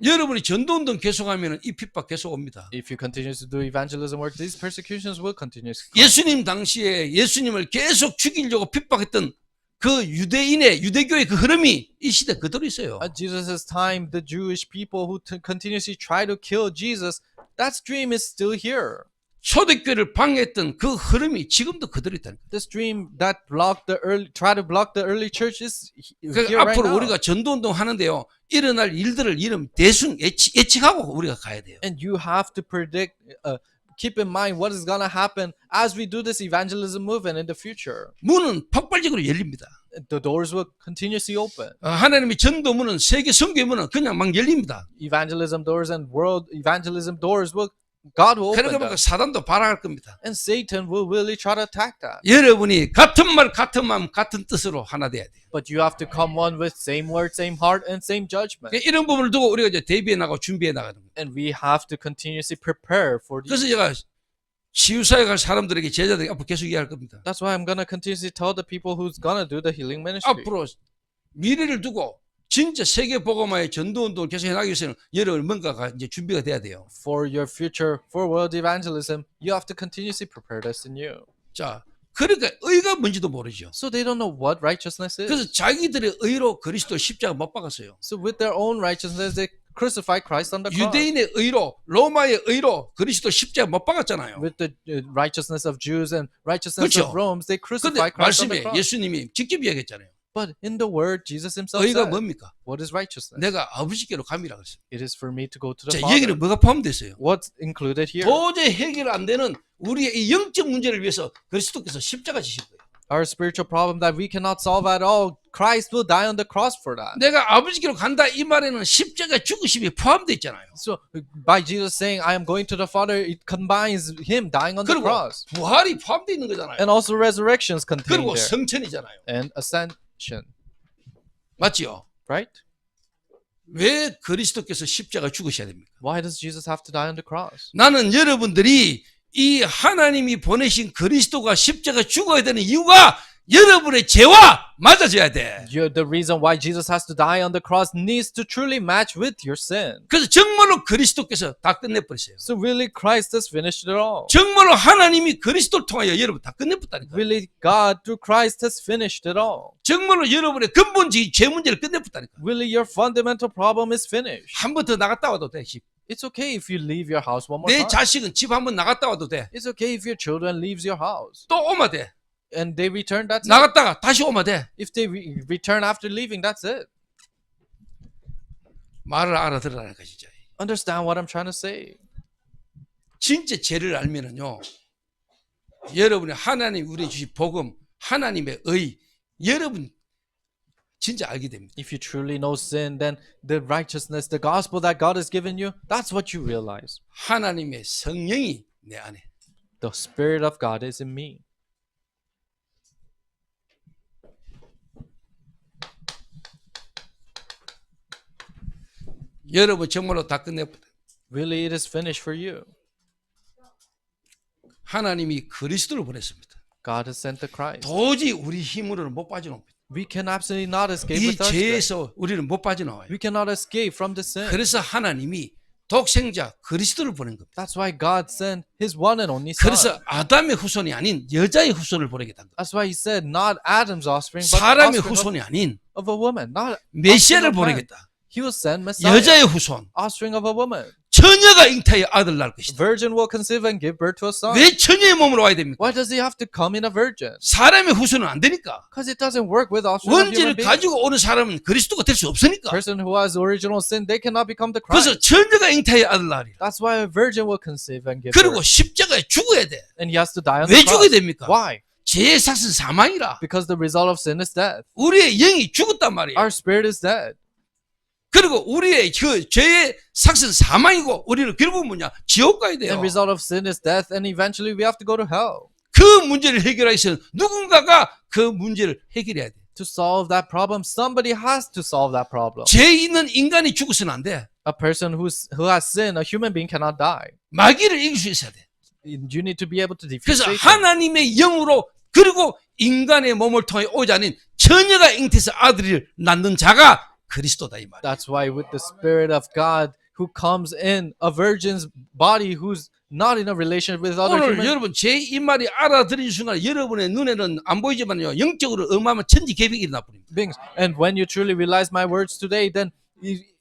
S1: 여러분이 전도운동 계속하면 이 핍박 계속 옵니다.
S2: If you continue to do evangelism work, these persecutions will continue.
S1: 예수님 당시에 예수님을 계속 죽이려고 핍박했던 그 유대교의 그 흐름이 이 시대 그대로 있어요.
S2: At Jesus' time, the Jewish people who continuously try to kill Jesus, that stream is still here.
S1: 초대교회를 방해했던 그 흐름이 지금도 그대로 있다는 거예요.
S2: The stream that try to block the early church is
S1: 그러니까
S2: here right
S1: 앞으로
S2: now.
S1: 우리가 전도운동 하는데요. 일어날 일들을 이름 대충 예측하고 우리가 가야 돼요.
S2: And you have to predict, keep in mind what is going to happen as we do this evangelism movement in the future.
S1: 문은 폭발적으로 열립니다.
S2: The doors will continuously open.
S1: 하나님의 전도 문은 세계 선교의 문은 그냥 막 열립니다.
S2: Evangelism doors and world evangelism doors will God will open
S1: 그러니까
S2: them.
S1: 보니까 사단도 발악할 겁니다.
S2: And Satan will really try to attack that.
S1: 여러분이 같은 말, 같은 마음, 같은 뜻으로 하나 돼야 돼요.
S2: But you have to come one with same word, same heart, and same judgment.
S1: 그러니까 이런 부분을 두고 우리가 이제 대비해 나가고 준비해 나가는 거예요.
S2: And we have to continuously prepare for these.
S1: 그래서 제가 치유사에 갈 사람들에게 제자들에게 앞으로 계속 얘기할 겁니다.
S2: That's why I'm gonna continuously tell the people who's gonna do the healing ministry.
S1: 앞으로 미래를 두고 진짜 세계 복음화의 전도 운동을 계속 해나가기 위해서는 여러분 뭔가가 이제 준비가 돼야 돼요.
S2: For your future, for world evangelism, you have to continuously prepare this in you.
S1: 자, 그러니까 의가 뭔지도 모르죠.
S2: So they don't know what righteousness is.
S1: 그래서 자기들의 의로 그리스도 십자가 못 박았어요.
S2: So with their own righteousness, they crucify Christ on the cross.
S1: 유대인의 의로, 로마의 의로 그리스도 십자가 못 박았잖아요.
S2: With the righteousness of Jews and righteousness
S1: 그렇죠.
S2: of Rome, they
S1: 근데
S2: crucify Christ on the
S1: 말씀에
S2: cross.
S1: 예수님이 직접 이야기했잖아요.
S2: But in the word, Jesus himself
S1: 의가
S2: said,
S1: 뭡니까?
S2: what is righteousness?
S1: 내가 아버지께로 감이라 그랬어요.
S2: It is for me to go to the
S1: 자,
S2: Father.
S1: 얘기는 뭐가 포함됐어요?
S2: What's included here?
S1: 도저히 해결 안 되는 우리의 이 영적 문제를 위해서 그리스도께서 십자가 지신 거예요.
S2: Our spiritual problem that we cannot solve at all, Christ will die on the cross for that.
S1: 내가 아버지께로 간다 이 말에는 십자가 죽으심이 포함되어 있잖아요.
S2: So by Jesus saying, I am going to the Father, it combines him dying on the
S1: 그리고
S2: cross.
S1: 부활이 포함되어 있는 거잖아요.
S2: And also resurrections contained
S1: 그리고
S2: there.
S1: 성천이잖아요.
S2: And ascension.
S1: 맞지요?
S2: Right?
S1: 왜 그리스도께서 십자가 죽으셔야 됩니까?
S2: Why does Jesus have to die on the cross?
S1: 나는 여러분들이 이 하나님이 보내신 그리스도가 십자가 죽어야 되는 이유가 여러분의 죄와 맞아져야 돼.
S2: The reason why Jesus has to die on the cross needs to truly match with your sin.
S1: 그래서 정말로 그리스도께서 다 끝내버리세요.
S2: So really Christ has finished it all.
S1: 정말로 하나님이 그리스도를 통하여 여러분 다 끝내버렸다니까.
S2: Really God through Christ has finished it all.
S1: 정말로 여러분의 근본적인 죄 문제를 끝내버렸다니까.
S2: Really your fundamental problem is finished.
S1: 한 번 더 나갔다 와도 돼.
S2: It's okay if you leave your house one more
S1: 내
S2: time.
S1: 자식은 집 한 번 나갔다 와도 돼.
S2: It's okay if your children leaves your house
S1: 또 오면 돼.
S2: and they return, that's it.
S1: 나갔다가 다시 오면 돼.
S2: If they return after leaving, that's it.
S1: 말을 알아들으라니까 진짜.
S2: Understand what I'm trying to say.
S1: 진짜 죄를 알면은요. 여러분이 하나님 우리 주신 복음, 하나님의 의, 여러분 진짜 알게 됩니다.
S2: If you truly know sin, then the righteousness, the gospel that God has given you, that's what you realize.
S1: 하나님의 성령이 내 안에.
S2: The Spirit of God is in me.
S1: 여러분 정말로 다 끝내버려.
S2: Really, it is finished for you.
S1: 하나님이 그리스도를 보냈습니다.
S2: God has sent the Christ.
S1: 도저히 우리 힘으로는 못 빠져나옵니다.
S2: We can absolutely not escape
S1: 이
S2: with our strength.
S1: 죄에서 우리는 못 빠져나와요.
S2: We cannot escape from the sin.
S1: 그래서 하나님이 독생자 그리스도를 보낸 겁니다.
S2: That's why God sent His one and only Son.
S1: 그래서 아담의 후손이 아닌 여자의 후손을 보내겠다는 겁니다.
S2: That's why He said, not Adam's offspring, but
S1: 사람의
S2: offspring
S1: 후손이 아닌
S2: of a woman. Not
S1: 메시아를
S2: offspring of man.
S1: 보내겠다.
S2: He will send Messiah,
S1: 여자의 후손.
S2: offspring of a woman.
S1: 처녀가 잉태하여 아들 낳을 것이다.
S2: Virgin will conceive and give birth to a son.
S1: 왜 처녀의 몸으로 와야 됩니까?
S2: Why does he have to come in a virgin?
S1: 사람의 후손은 안 되니까.
S2: Because it doesn't work with offspring of
S1: 원죄를
S2: human beings.
S1: 가지고 오는 사람은 그리스도가 될 수 없으니까.
S2: Person who has original sin, they cannot become the
S1: 그래서
S2: Christ.
S1: 처녀가 잉태하여 아들 낳으리라.
S2: That's why a virgin will conceive and give
S1: 그리고
S2: birth.
S1: 십자가에 죽어야 돼.
S2: And he has to die on
S1: 왜
S2: the
S1: 죽어야
S2: cross.
S1: 됩니까?
S2: Why?
S1: 죄의 삭은 사망이라.
S2: Because the result of sin is death.
S1: 우리의 영이 죽었단 말이에요.
S2: Our spirit is dead.
S1: 그리고 우리의 그 죄의 삭은 사망이고 우리는 결국 뭐냐? 지옥 가야 돼요.
S2: And result of sin is death, and eventually we have to go to hell.
S1: 그 문제를 해결하기 위해서는 누군가가 그 문제를 해결해야 돼.
S2: To solve that problem, somebody has to solve that problem.
S1: 죄 있는 인간이 죽어서는 안 돼.
S2: A person who has sin, a human being cannot die.
S1: 마귀를 이길 수 있어야 돼.
S2: You need to be able to defeat
S1: 그래서
S2: Satan.
S1: 하나님의 영으로 그리고 인간의 몸을 통해 오지 않은 처녀가 잉태해서 아들을 낳는 자가 그리스도다 이 말이에요.
S2: That's why with the Spirit of God who comes in a virgin's body who's not in a relationship with other
S1: 오늘
S2: human
S1: 여러분 제 이 말이 알아들으신 순간 여러분의 눈에는 안 보이지만요 영적으로 어마어마한 천지 개벽이 일어나버립니다.
S2: beings. And when you truly realize my words today, then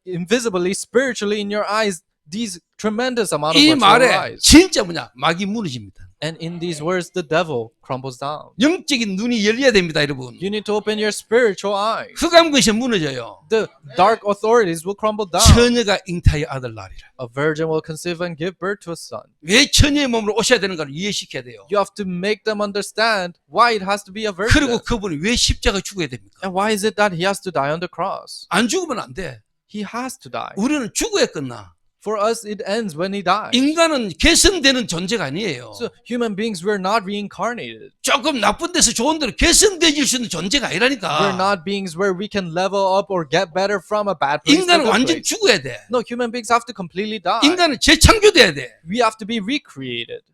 S2: invisibly, spiritually in your eyes, these tremendous amount of
S1: 이
S2: words will
S1: 말에
S2: arise.
S1: 진짜 뭐냐 막이 무너집니다.
S2: And in these words, the devil crumbles down.
S1: 영적인 눈이 열려야 됩니다, 여러분.
S2: You need to open your spiritual eyes.
S1: 흑암 것이 무너져요.
S2: The dark authorities will crumble down.
S1: 처녀가 잉타의 아들 낳으리라.
S2: A virgin will conceive and give birth to a son.
S1: 왜 처녀의 몸으로 오셔야 되는가를 이해시켜야 돼요.
S2: You have to make them understand why it has to be a virgin.
S1: 그리고 그분이 왜 십자가 죽어야 됩니까?
S2: And why is it that he has to die on the cross?
S1: 안 죽으면 안 돼.
S2: He has to die.
S1: 우리는 죽어야 끝나.
S2: For us, it ends when he dies.
S1: 인간은 개선되는 존재가 아니에요.
S2: So human beings, we're not reincarnated.
S1: 조금 나쁜 데서 좋은 데로 개선되질 수 있는 존재가
S2: We're
S1: 아니라니까.
S2: not beings where we can level up or get better from a bad place to a
S1: 인간은
S2: good
S1: 완전
S2: place.
S1: 죽어야 돼.
S2: No, human beings have to completely die.
S1: 인간은 재창조돼야 돼.
S2: We have to be recreated.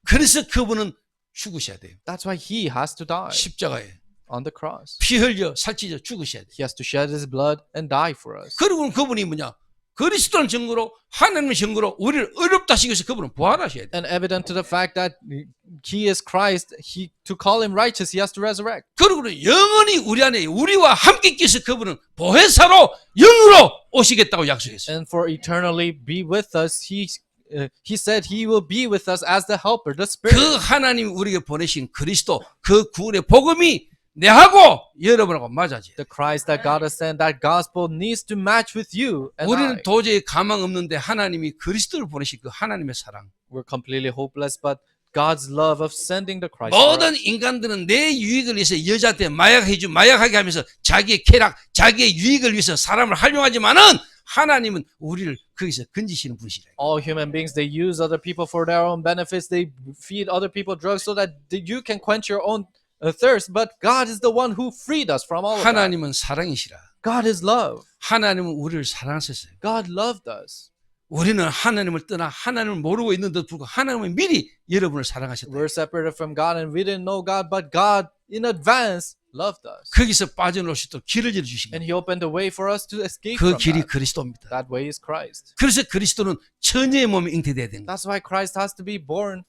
S1: 그래서 그분은 죽으셔야 돼요.
S2: That's why he has to die
S1: 십자가에
S2: on the cross.
S1: 피 흘려 살찌져 죽으셔야 돼요.
S2: He has to shed his blood and die for us.
S1: 그리고 그분이 뭐냐? 그리스도는 증거로 하나님의 증거로 우리를 어렵다 하시기 위해서 그분은 부활하셔야 돼요.
S2: And evident to the fact that he is Christ, to call him righteous, he has to resurrect.
S1: 그리고 영원히 우리 안에 우리와 함께 있기 위해서 그분은 보혜사로 영으로 오시겠다고 약속했어요.
S2: And for eternally be with us, he said he will be with us as the helper, the Spirit.
S1: 그 하나님이 우리에게 보내신 그리스도 그 구원의 복음이 내하고 여러분하고 맞아지.
S2: The Christ that God has sent, that gospel needs to match with you and I.
S1: 우리는 도저히 가망 없는데 하나님이 그리스도를 보내신 그 하나님의 사랑.
S2: We're completely hopeless, but God's love of sending the Christ. for us.
S1: 모든 인간들은 내 유익을 위해서 여자한테 마약하게 하면서 자기의 쾌락, 자기의 유익을 위해서 사람을 활용하지만은 하나님은 우리를 거기서 건지시는 분이시래.
S2: All human beings, they use other people for their own benefits. They feed other people drugs so that you can quench your own thirst. But God is the one who freed us from all of that.
S1: 하나님은 사랑이시라.
S2: God is love.
S1: 하나님은 우리를 사랑하셨어요.
S2: God loved us.
S1: 우리는 하나님을 떠나 하나님을 모르고 있는데도 불구하고 하나님은 미리 여러분을 사랑하셨다.
S2: We're separated from God and we didn't know God, but God in advance loved us.
S1: 거기서 빠져나올 수 있도록 길을 열어주신
S2: And
S1: 거예요.
S2: He opened the way for us to escape
S1: 그
S2: from
S1: 길이
S2: that.
S1: 그리스도입니다.
S2: That way is Christ.
S1: 그래서 그리스도는 처녀의 몸에 잉태돼야 되는 거예요.
S2: That's why Christ has to be born,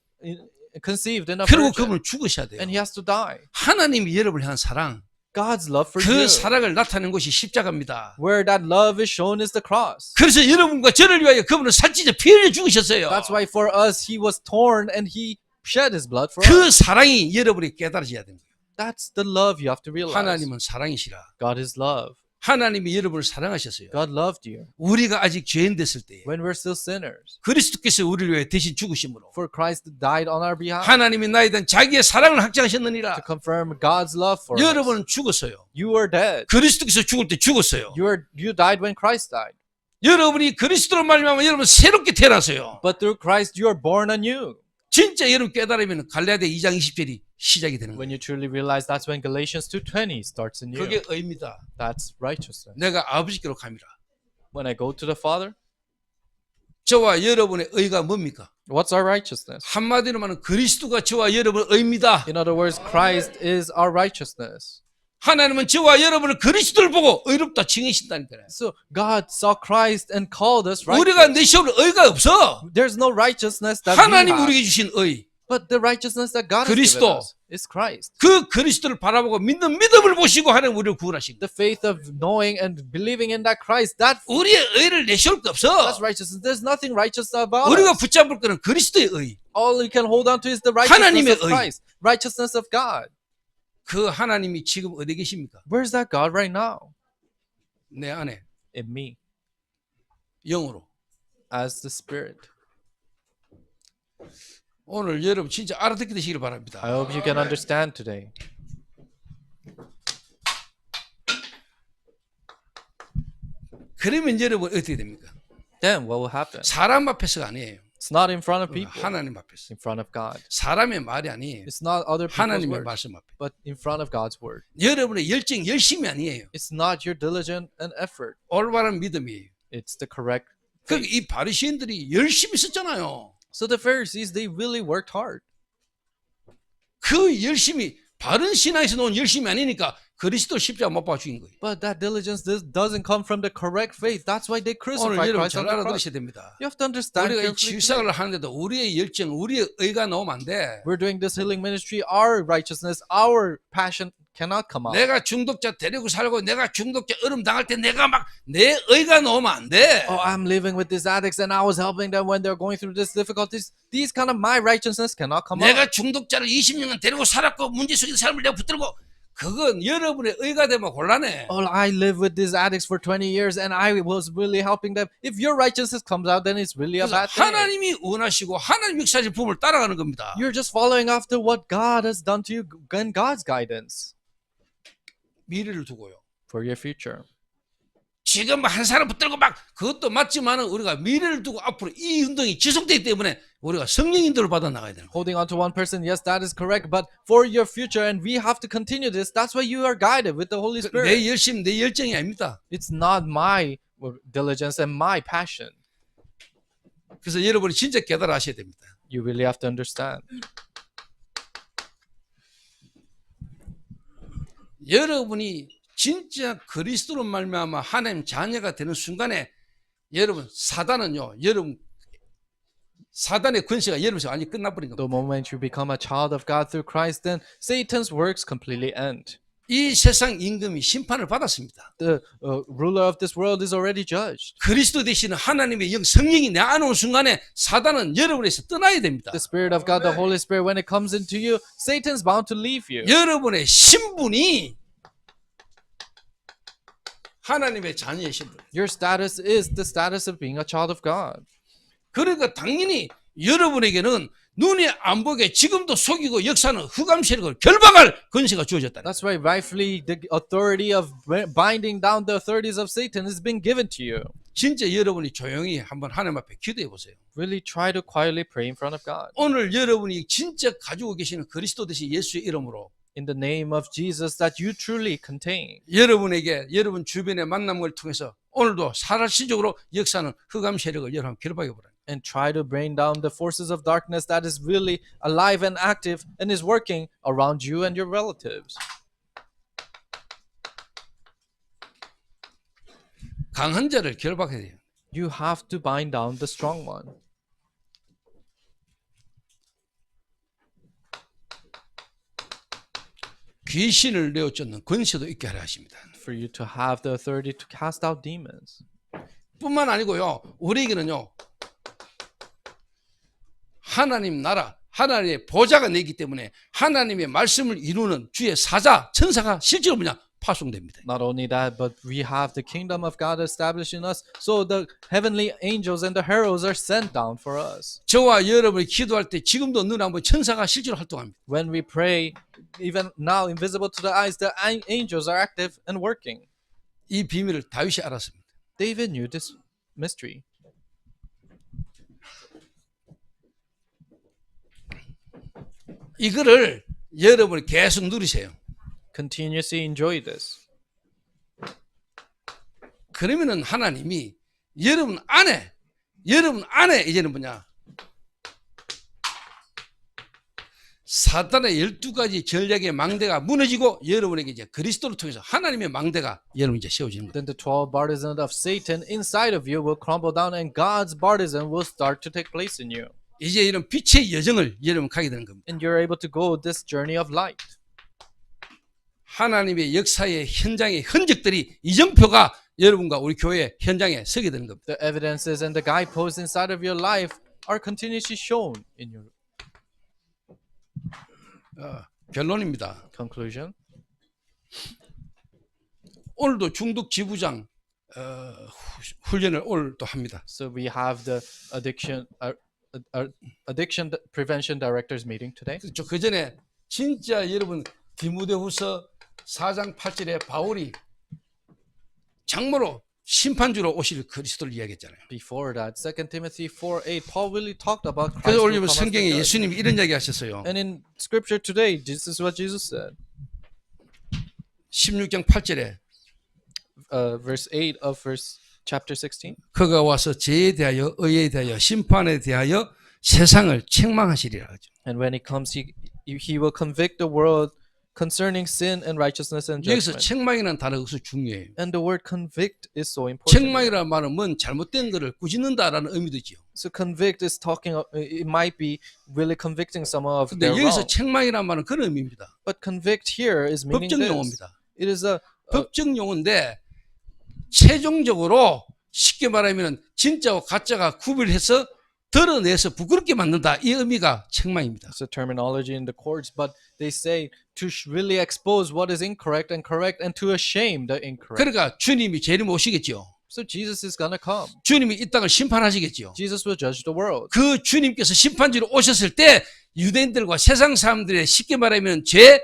S2: conceived in a
S1: 그리고
S2: virgin.
S1: 그분은 죽으셔야 돼요.
S2: And He has to die.
S1: 하나님이 여러분을 향한 사랑,
S2: God's love for
S1: 그
S2: you.
S1: 사랑을 나타내는 것이 십자가입니다.
S2: Where that love is shown is the cross.
S1: 그래서 여러분과 저를 위하여 그분은 살찌져 피 흘려 죽으셨어요.
S2: That's why for us He was torn and He shed His blood for us.
S1: 그 사랑이 여러분이 깨달으셔야 됩니다.
S2: That's the love you have to realize.
S1: 하나님은 사랑이시라.
S2: God is love.
S1: 하나님이 여러분을 사랑하셨어요.
S2: God loved you
S1: 우리가 아직 죄인 됐을 때
S2: when we're still sinners.
S1: 그리스도께서 우리를 위해 대신 죽으심으로
S2: For Christ died on our behalf
S1: 하나님이 나에 대한 자기의 사랑을
S2: to
S1: 확증하셨느니라.
S2: confirm God's love for us.
S1: 여러분은 죽었어요.
S2: You were dead.
S1: 그리스도께서 죽을 때 죽었어요.
S2: You died when Christ died.
S1: 여러분이 그리스도로 말미암아 여러분 새롭게 태어났어요.
S2: But through Christ you are born anew.
S1: 진짜 여러분 깨달으면 갈라디아 2장 20절이 시작이 되는
S2: When
S1: 거예요.
S2: you truly realize, that's when Galatians 2:20 starts anew.
S1: 그게 의입니다.
S2: That's righteousness.
S1: 내가 아버지께로 갑니다.
S2: When I go to the Father,
S1: 저와 여러분의 의가 뭡니까?
S2: what's our righteousness?
S1: 한마디로 말하면 그리스도가 저와 여러분의 의입니다.
S2: In other words, Christ is our righteousness.
S1: 하나님은 저와 여러분을 그리스도를 보고 의롭다 칭하신다니까요.
S2: So God saw Christ and called us
S1: 우리가
S2: righteous.
S1: 내시오는 의가 없어.
S2: There's no righteousness that we
S1: 하나님
S2: have.
S1: 우리에게 주신 의.
S2: But the righteousness that God has
S1: 그리스도.
S2: given us is Christ.
S1: 그 그리스도를 바라보고 믿는 믿음을 보시고 하나님 우리를 구원하신 거예요.
S2: The faith of knowing and believing in that Christ, that's
S1: 우리의 의를 내세울 게 없어.
S2: righteousness. There's nothing righteous about
S1: 우리가
S2: us.
S1: 붙잡을 거는 그리스도의 의.
S2: All you can hold on to is the righteousness
S1: 하나님의
S2: of
S1: 의.
S2: Christ, righteousness of God.
S1: 그 하나님이 지금 어디 계십니까?
S2: Where's that God right now?
S1: 내 안에
S2: In me,
S1: 영으로.
S2: as the Spirit.
S1: 오늘 여러분 진짜 알아듣게 되시길 바랍니다.
S2: I hope you can understand today.
S1: 그러면 여러분 어떻게 됩니까?
S2: Then what will happen?
S1: 사람 앞에서가 아니에요.
S2: It's not in front of people,
S1: 하나님 앞에서.
S2: in front of God.
S1: 사람의 말이 아니에요.
S2: It's not other people's
S1: 하나님의
S2: words,
S1: 말씀 앞에.
S2: but in front of God's word.
S1: 여러분의 열정, 열심이 아니에요.
S2: It's not your diligence and effort.
S1: 올바른 믿음이에요.
S2: It's the correct.
S1: 그러니까 이 바리새인들이 열심히 썼잖아요.
S2: So the Pharisees, they really worked hard.
S1: 그 열심히 바른 신앙에서 놓은 열심이 아니니까 그리스도 십자가 못 박아 죽인 거예요.
S2: But that diligence doesn't come from the correct faith. That's why they
S1: 오늘
S2: crucified
S1: 여러분
S2: Christ
S1: 잘
S2: on the cross.
S1: 알아들으셔야 됩니다.
S2: You have to understand
S1: 우리가 이
S2: carefully today.
S1: 치유사를 하는데도 우리의 열정, 우리의 의가 나오면 안 돼.
S2: We're doing this healing ministry. Our righteousness, our passion cannot come out.
S1: 내가 중독자 데리고 살고 내가 중독자 얼음 당할 때 내가 막 내 의가 나오면 안 돼.
S2: Oh, I'm living with these addicts and I was helping them when they're going through these difficulties. These kind of my righteousness cannot come out.
S1: 내가 중독자를 20년간 데리고 살았고 문제 속에서 삶을 내가 붙들고 그건 여러분의 의가 되면 곤란해.
S2: Oh, I live with these addicts for 20 years and I was really helping them. If your righteousness comes out, then it's really a
S1: 그래서
S2: bad thing.
S1: 하나님이 원하시고 하나님 역사실 부분을 따라가는 겁니다.
S2: You're just following after what God has done to you and God's guidance
S1: 미래를 두고요.
S2: for your future.
S1: 지금 한 사람 붙들고 막 그것도 맞지만은 우리가 미래를 두고 앞으로 이 운동이 지속되기 때문에 우리가 성령 인도를 받아 나가야 되는 거예요.
S2: Holding on to one person, yes, that is correct. But for your future, and we have to continue this, that's why you are guided with the Holy Spirit.
S1: 내 열심, 내 열정이 아닙니다.
S2: It's not my diligence and my passion.
S1: 그래서 여러분이 진짜 깨달아셔야 됩니다.
S2: You really have to understand.
S1: 여러분이 진짜 그리스도로 말미암아 하나님 자녀가 되는 순간에 여러분 사단은요, 여러분 사단의 권세가 여러분에서 완전히 끝나버린 겁니다.
S2: The moment you become a child of God through Christ, then Satan's works completely end.
S1: 이 세상 임금이 심판을 받았습니다.
S2: The ruler of this world is already judged.
S1: 그리스도 되시는 하나님의 영 성령이 내 안에 온 순간에 사단은 여러분에서 떠나야 됩니다.
S2: The Spirit of God, the Holy Spirit, when it comes into you, Satan's bound to leave you.
S1: 여러분의 신분이 하나님의 자녀의 신분.
S2: Your status is the status of being a child of God.
S1: 그러니까 당연히 여러분에게는 눈에 안 보게 지금도 속이고 역사는 흑암 세력을 결박할 권세가 주어졌다.
S2: That's why rightfully the authority of binding down the authorities of Satan has been given to you.
S1: 진짜 여러분이 조용히 한번 하나님 앞에 기도해 보세요.
S2: Really try to quietly pray in front of God.
S1: 오늘 여러분이 진짜 가지고 계시는 그리스도 되신 예수의 이름으로
S2: In the name of Jesus that you truly contain.
S1: 여러분에게 여러분 주변의 만남을 통해서 오늘도 사실적으로 역사는 흑암 세력을 여러분 결박해 보라.
S2: And try to bring down the forces of darkness that is really alive and active and is working around you and your relatives.
S1: 강한 자를 결박해야 돼요.
S2: You have to bind down the strong one.
S1: 귀신을 내어 쫓는 권세도 있게 하려 하십니다.
S2: For you to have the authority to cast out demons.
S1: 뿐만 아니고요. 우리에게는요. 하나님 나라, 하나님의 보좌가 내기 때문에 하나님의 말씀을 이루는 주의 사자, 천사가 실제로 파송됩니다.
S2: Not only that, but we have the kingdom of God established in us. So the heavenly angels and the heralds are sent down for us.
S1: 저와 여러분이 기도할 때 지금도 눈에 안 보이는 천사가 실제로 활동합니다.
S2: When we pray, even now invisible to the eyes, the angels are active and working.
S1: 이 비밀을 다윗이 알았습니다.
S2: David knew this mystery.
S1: 이거를 여러분이 계속 누리세요.
S2: Continuously enjoy this.
S1: 그러면은 하나님이 여러분 안에 이제는 사단의 12가지 전략의 망대가 무너지고 여러분에게 이제 그리스도를 통해서 하나님의 망대가 여러분 이제 세워지는 거예요.
S2: Then the 12 partisans of Satan inside of you will crumble down and God's partisan will start to take place in you.
S1: 이제 이런 빛의 여정을 여러분 가게 되는 겁니다.
S2: And you're able to go this journey of light.
S1: 하나님의 역사의 현장의 흔적들이 이정표가 여러분과 우리 교회 현장에 서게 되는 겁니다.
S2: The evidences and the guideposts inside of your life are continuously shown in your
S1: 결론입니다.
S2: conclusion.
S1: 오늘도 중독 지부장 훈련을 오늘 또 합니다.
S2: So we have the addiction prevention directors meeting today.
S1: 그 전에 진짜 여러분 디모데후서 4장 8절에 바울이 장모로 심판주로 오실 그리스도를 이야기했잖아요.
S2: Before that, 2 Timothy 4:8, Paul really talked about Christ.
S1: 그래서
S2: who
S1: 오늘
S2: come as the
S1: 성경에
S2: judge.
S1: 예수님이 이런 이야기 하셨어요.
S2: And in scripture today, this is what Jesus said.
S1: 16장 8절에
S2: Verse 8 of chapter 16.
S1: 그가 와서 죄에 대하여 의에 대하여 심판에 대하여 세상을 책망하시리라 하죠.
S2: And when he comes, he will convict the world concerning sin and righteousness and
S1: 여기서
S2: judgment.
S1: 책망이라는 단어가 여기서 중요해요.
S2: And the word convict is so important. here.
S1: 책망이라는 말은 뭔 잘못된 것을 꾸짖는다라는 의미도 있죠.
S2: So convict is it might be really convicting someone of
S1: 근데
S2: their
S1: 여기서
S2: wrong.
S1: 책망이라는 말은 그런 의미입니다.
S2: But convict here is meaning
S1: 법적
S2: this.
S1: 용어입니다.
S2: It is a
S1: 법적 용어인데 최종적으로 쉽게 말하면 진짜와 가짜가 구별해서 드러내서 부끄럽게 만든다. 이 의미가 책망입니다.
S2: it's a terminology in the courts, but they say to really expose what is incorrect and correct and to shame the incorrect.
S1: 그러니까 주님이 재림 오시겠죠.
S2: So Jesus is gonna come.
S1: 주님이 이 땅을 심판하시겠죠.
S2: Jesus will judge the world.
S1: 그 주님께서 심판지로 오셨을 때 유대인들과 세상 사람들의 쉽게 말하면 죄의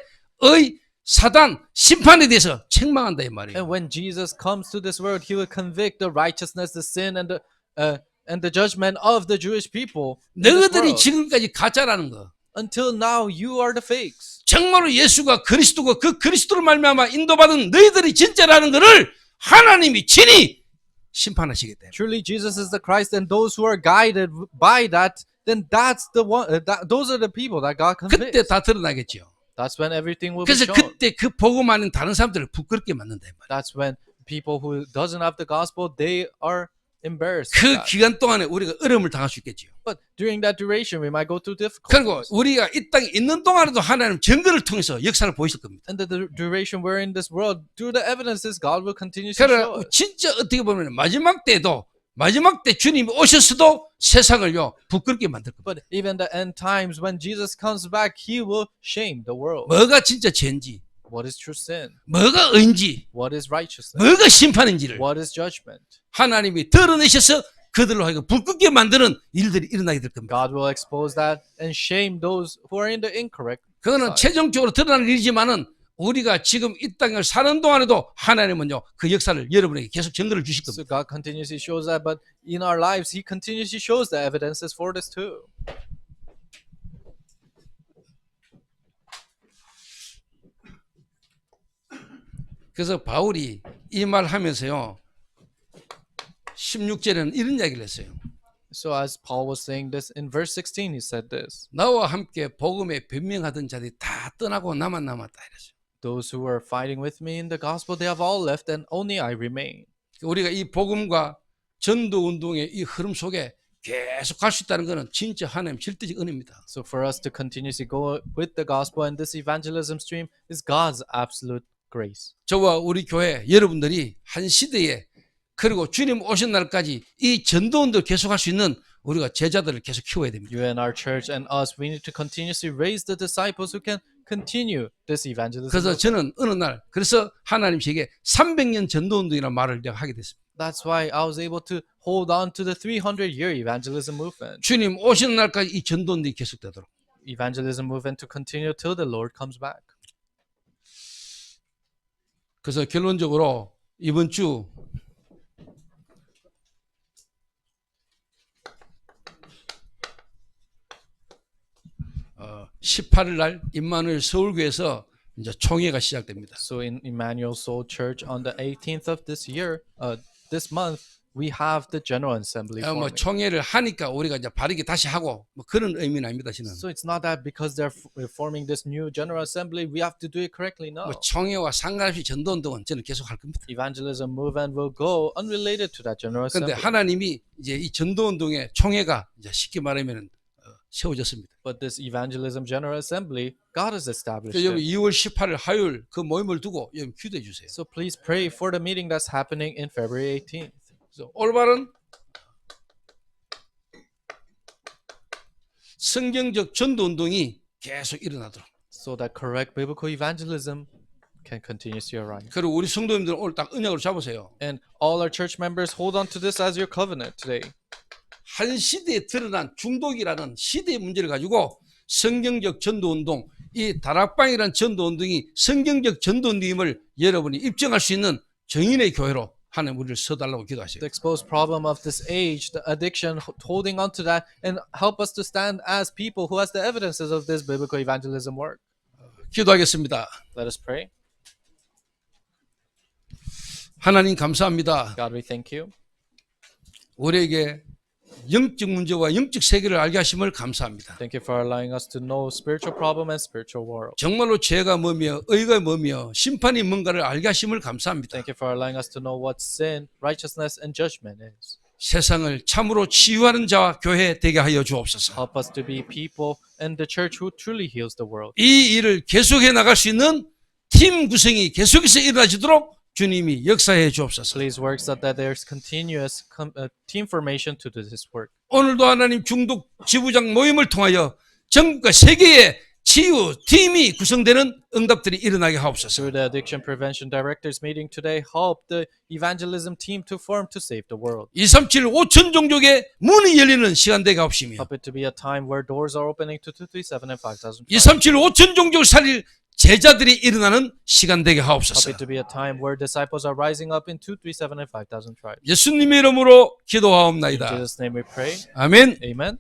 S1: 사단 심판에 대해서 책망한다 이 말이에요.
S2: And when Jesus comes to this world, he will convict the righteousness, the sin, and the judgment of the Jewish people. in this
S1: 너희들이
S2: world.
S1: 지금까지 가짜라는 거.
S2: Until now, you are the fakes.
S1: 정말로 예수가 그리스도고 그 그리스도를 말미암아 인도받은 너희들이 진짜라는 것을 하나님이 친히 심판하시겠다.
S2: Truly, Jesus is the Christ, and those who are guided by that, then that's the one. Those are the people that God
S1: 그때
S2: convicts.
S1: 다 드러나겠죠.
S2: That's when everything will be
S1: 그래서
S2: shown.
S1: 그때 그 복음 아닌 다른 사람들을 부끄럽게 만든다 이 말이에요.
S2: That's when people who doesn't have the gospel, they are embarrassed.
S1: 그
S2: with that.
S1: 기간 동안에 우리가 어려움을 당할 수 있겠죠.
S2: But during that duration, we might go through
S1: 그리고
S2: difficulties.
S1: 우리가 이 땅에 있는 동안에도 하나님 증거를 통해서 역사를 보이실 겁니다.
S2: And the duration we're in this world, through the evidences, God will continue to show
S1: 그러나
S2: us.
S1: 진짜 어떻게 보면 마지막 때 주님이 오셨어도 세상을요 부끄럽게 만들 겁니다.
S2: But even the end times, when Jesus comes back, he will shame the world.
S1: 뭐가 진짜 죄인지,
S2: What is true sin?
S1: 뭐가 의인지,
S2: What is righteousness?
S1: 뭐가 심판인지를
S2: What is judgment?
S1: 하나님이 드러내셔서 그들로 하여금 부끄럽게 만드는 일들이 일어나게 될 겁니다.
S2: God will expose that and shame those who are in the incorrect.
S1: 그거는 최종적으로 드러나는 일이지만은 우리가 지금 이 땅을 사는 동안에도 하나님은요 그 역사를 여러분에게 계속 증거를 주실
S2: So
S1: 겁니다.
S2: God continuously shows that, but in our lives, He continuously shows the evidences for this too.
S1: 그래서 바울이 이 말 하면서요 16절에는 이런 이야기를 했어요.
S2: So as Paul was saying this in verse 16, he said this:
S1: 나와 함께 복음에 변명하던 자들이 다 떠나고 나만 남았다 이랬어요.
S2: Those who were fighting with me in the gospel, they have all left, and only I remain.
S1: 우리가 이 복음과 전도 운동의 이 흐름 속에 계속 갈 수 있다는 것은 진짜 하나님 절대적 은혜입니다.
S2: So for us to continuously go with the gospel and this evangelism stream is God's absolute grace.
S1: 저와 우리 교회 여러분들이 한 시대에 그리고 주님 오신 날까지 이 전도 운동을 계속할 수 있는 우리가 제자들을 계속 키워야 됩니다.
S2: You and our church and us, we need to continuously raise the disciples who can continue this evangelism.
S1: 그래서 저는 어느 날 그래서 하나님 제게 300년 전도 운동이라는 말을 내가 하게 됐습니다.
S2: That's why I was able to hold on to the 300-year evangelism movement.
S1: 주님 오시는 날까지 이 전도 운동이 계속되도록.
S2: Evangelism movement to continue till the Lord comes back.
S1: 그래서 결론적으로 이번 주 18일 날 임마누엘 서울교회에서 이제 총회가 시작됩니다.
S2: So in Emmanuel Soul Church on the 18th of this year, this month, we have the General Assembly
S1: 뭐
S2: forming.
S1: 총회를 하니까 우리가 이제 바르게 다시 하고 뭐 그런 의미는 아닙니다. 저는
S2: So it's not that because we're forming this new General Assembly, we have to do it correctly. No.
S1: 뭐 총회와 상관없이 전도 운동은 저는 계속 할 겁니다.
S2: Evangelism movement will go unrelated to that General
S1: 그런데
S2: Assembly.
S1: 하나님이 이제 이 전도 운동의 총회가 이제 쉽게 말하면 세워졌습니다.
S2: But this Evangelism General Assembly, God has established
S1: 그래서 여러분
S2: it.
S1: 2월 18일 화요일 그 모임을 두고 여러분 기도해 주세요.
S2: So please pray for the meeting that's happening in February 18th.
S1: 그래서 올바른 성경적 전도 운동이 계속 일어나도록.
S2: So that correct biblical evangelism can continuously arise.
S1: 그리고 우리 성도님들은 오늘 딱 언약으로 잡으세요.
S2: And all our church members hold on to this as your covenant today.
S1: 한 시대에 드러난 중독이라는 시대의 문제를 가지고 성경적 전도운동, 이 다락방이라는 전도운동이 성경적 전도운동임을 여러분이 입증할 수 있는 정인의 교회로 하나님 우리를 서달라고 기도하세요.
S2: The exposed problem of this age, the addiction, holding on to that, and help us to stand as people who has the evidences of this biblical evangelism work.
S1: 기도하겠습니다.
S2: Let us pray.
S1: 하나님 감사합니다.
S2: God, we thank you.
S1: 우리에게 영적 문제와 영적 세계를 알게 하심을 감사합니다.
S2: Thank you for allowing us to know spiritual problem and spiritual world.
S1: 정말로 죄가 뭐며 의가 뭐며 심판이 뭔가를 알게 하심을 감사합니다.
S2: Thank you for allowing us to know what sin, righteousness, and judgment is.
S1: 세상을 참으로 치유하는 자와 교회 되게 하여 주옵소서.
S2: Help us to be people in the church who truly heals the world.
S1: 이 일을 계속해 나갈 수 있는 팀 구성이 계속해서 일어나지도록 주님이 역사해 주옵소서.
S2: Please work so that there's continuous team formation to do this work.
S1: 오늘도 하나님 중독 지부장 모임을 통하여 전국과 세계에 치유 팀이 구성되는 응답들이 일어나게 하옵소서.
S2: Through the Addiction Prevention Directors meeting today, help the evangelism team to form to save the world.
S1: 237 5천 종족의 문이 열리는 시간 되게 하옵시며
S2: Help it to be a time where doors are opening to 237 and 5,000.
S1: 237 5천 종족을 살릴 제자들이 일어나는 시간 되게
S2: Help
S1: 하옵소서.
S2: it to be a time where disciples are rising up in 237 and 5,000 tribes.
S1: 예수님의 이름으로
S2: In
S1: 기도하옵나이다.
S2: Jesus' name we pray.
S1: 아멘.
S2: Amen.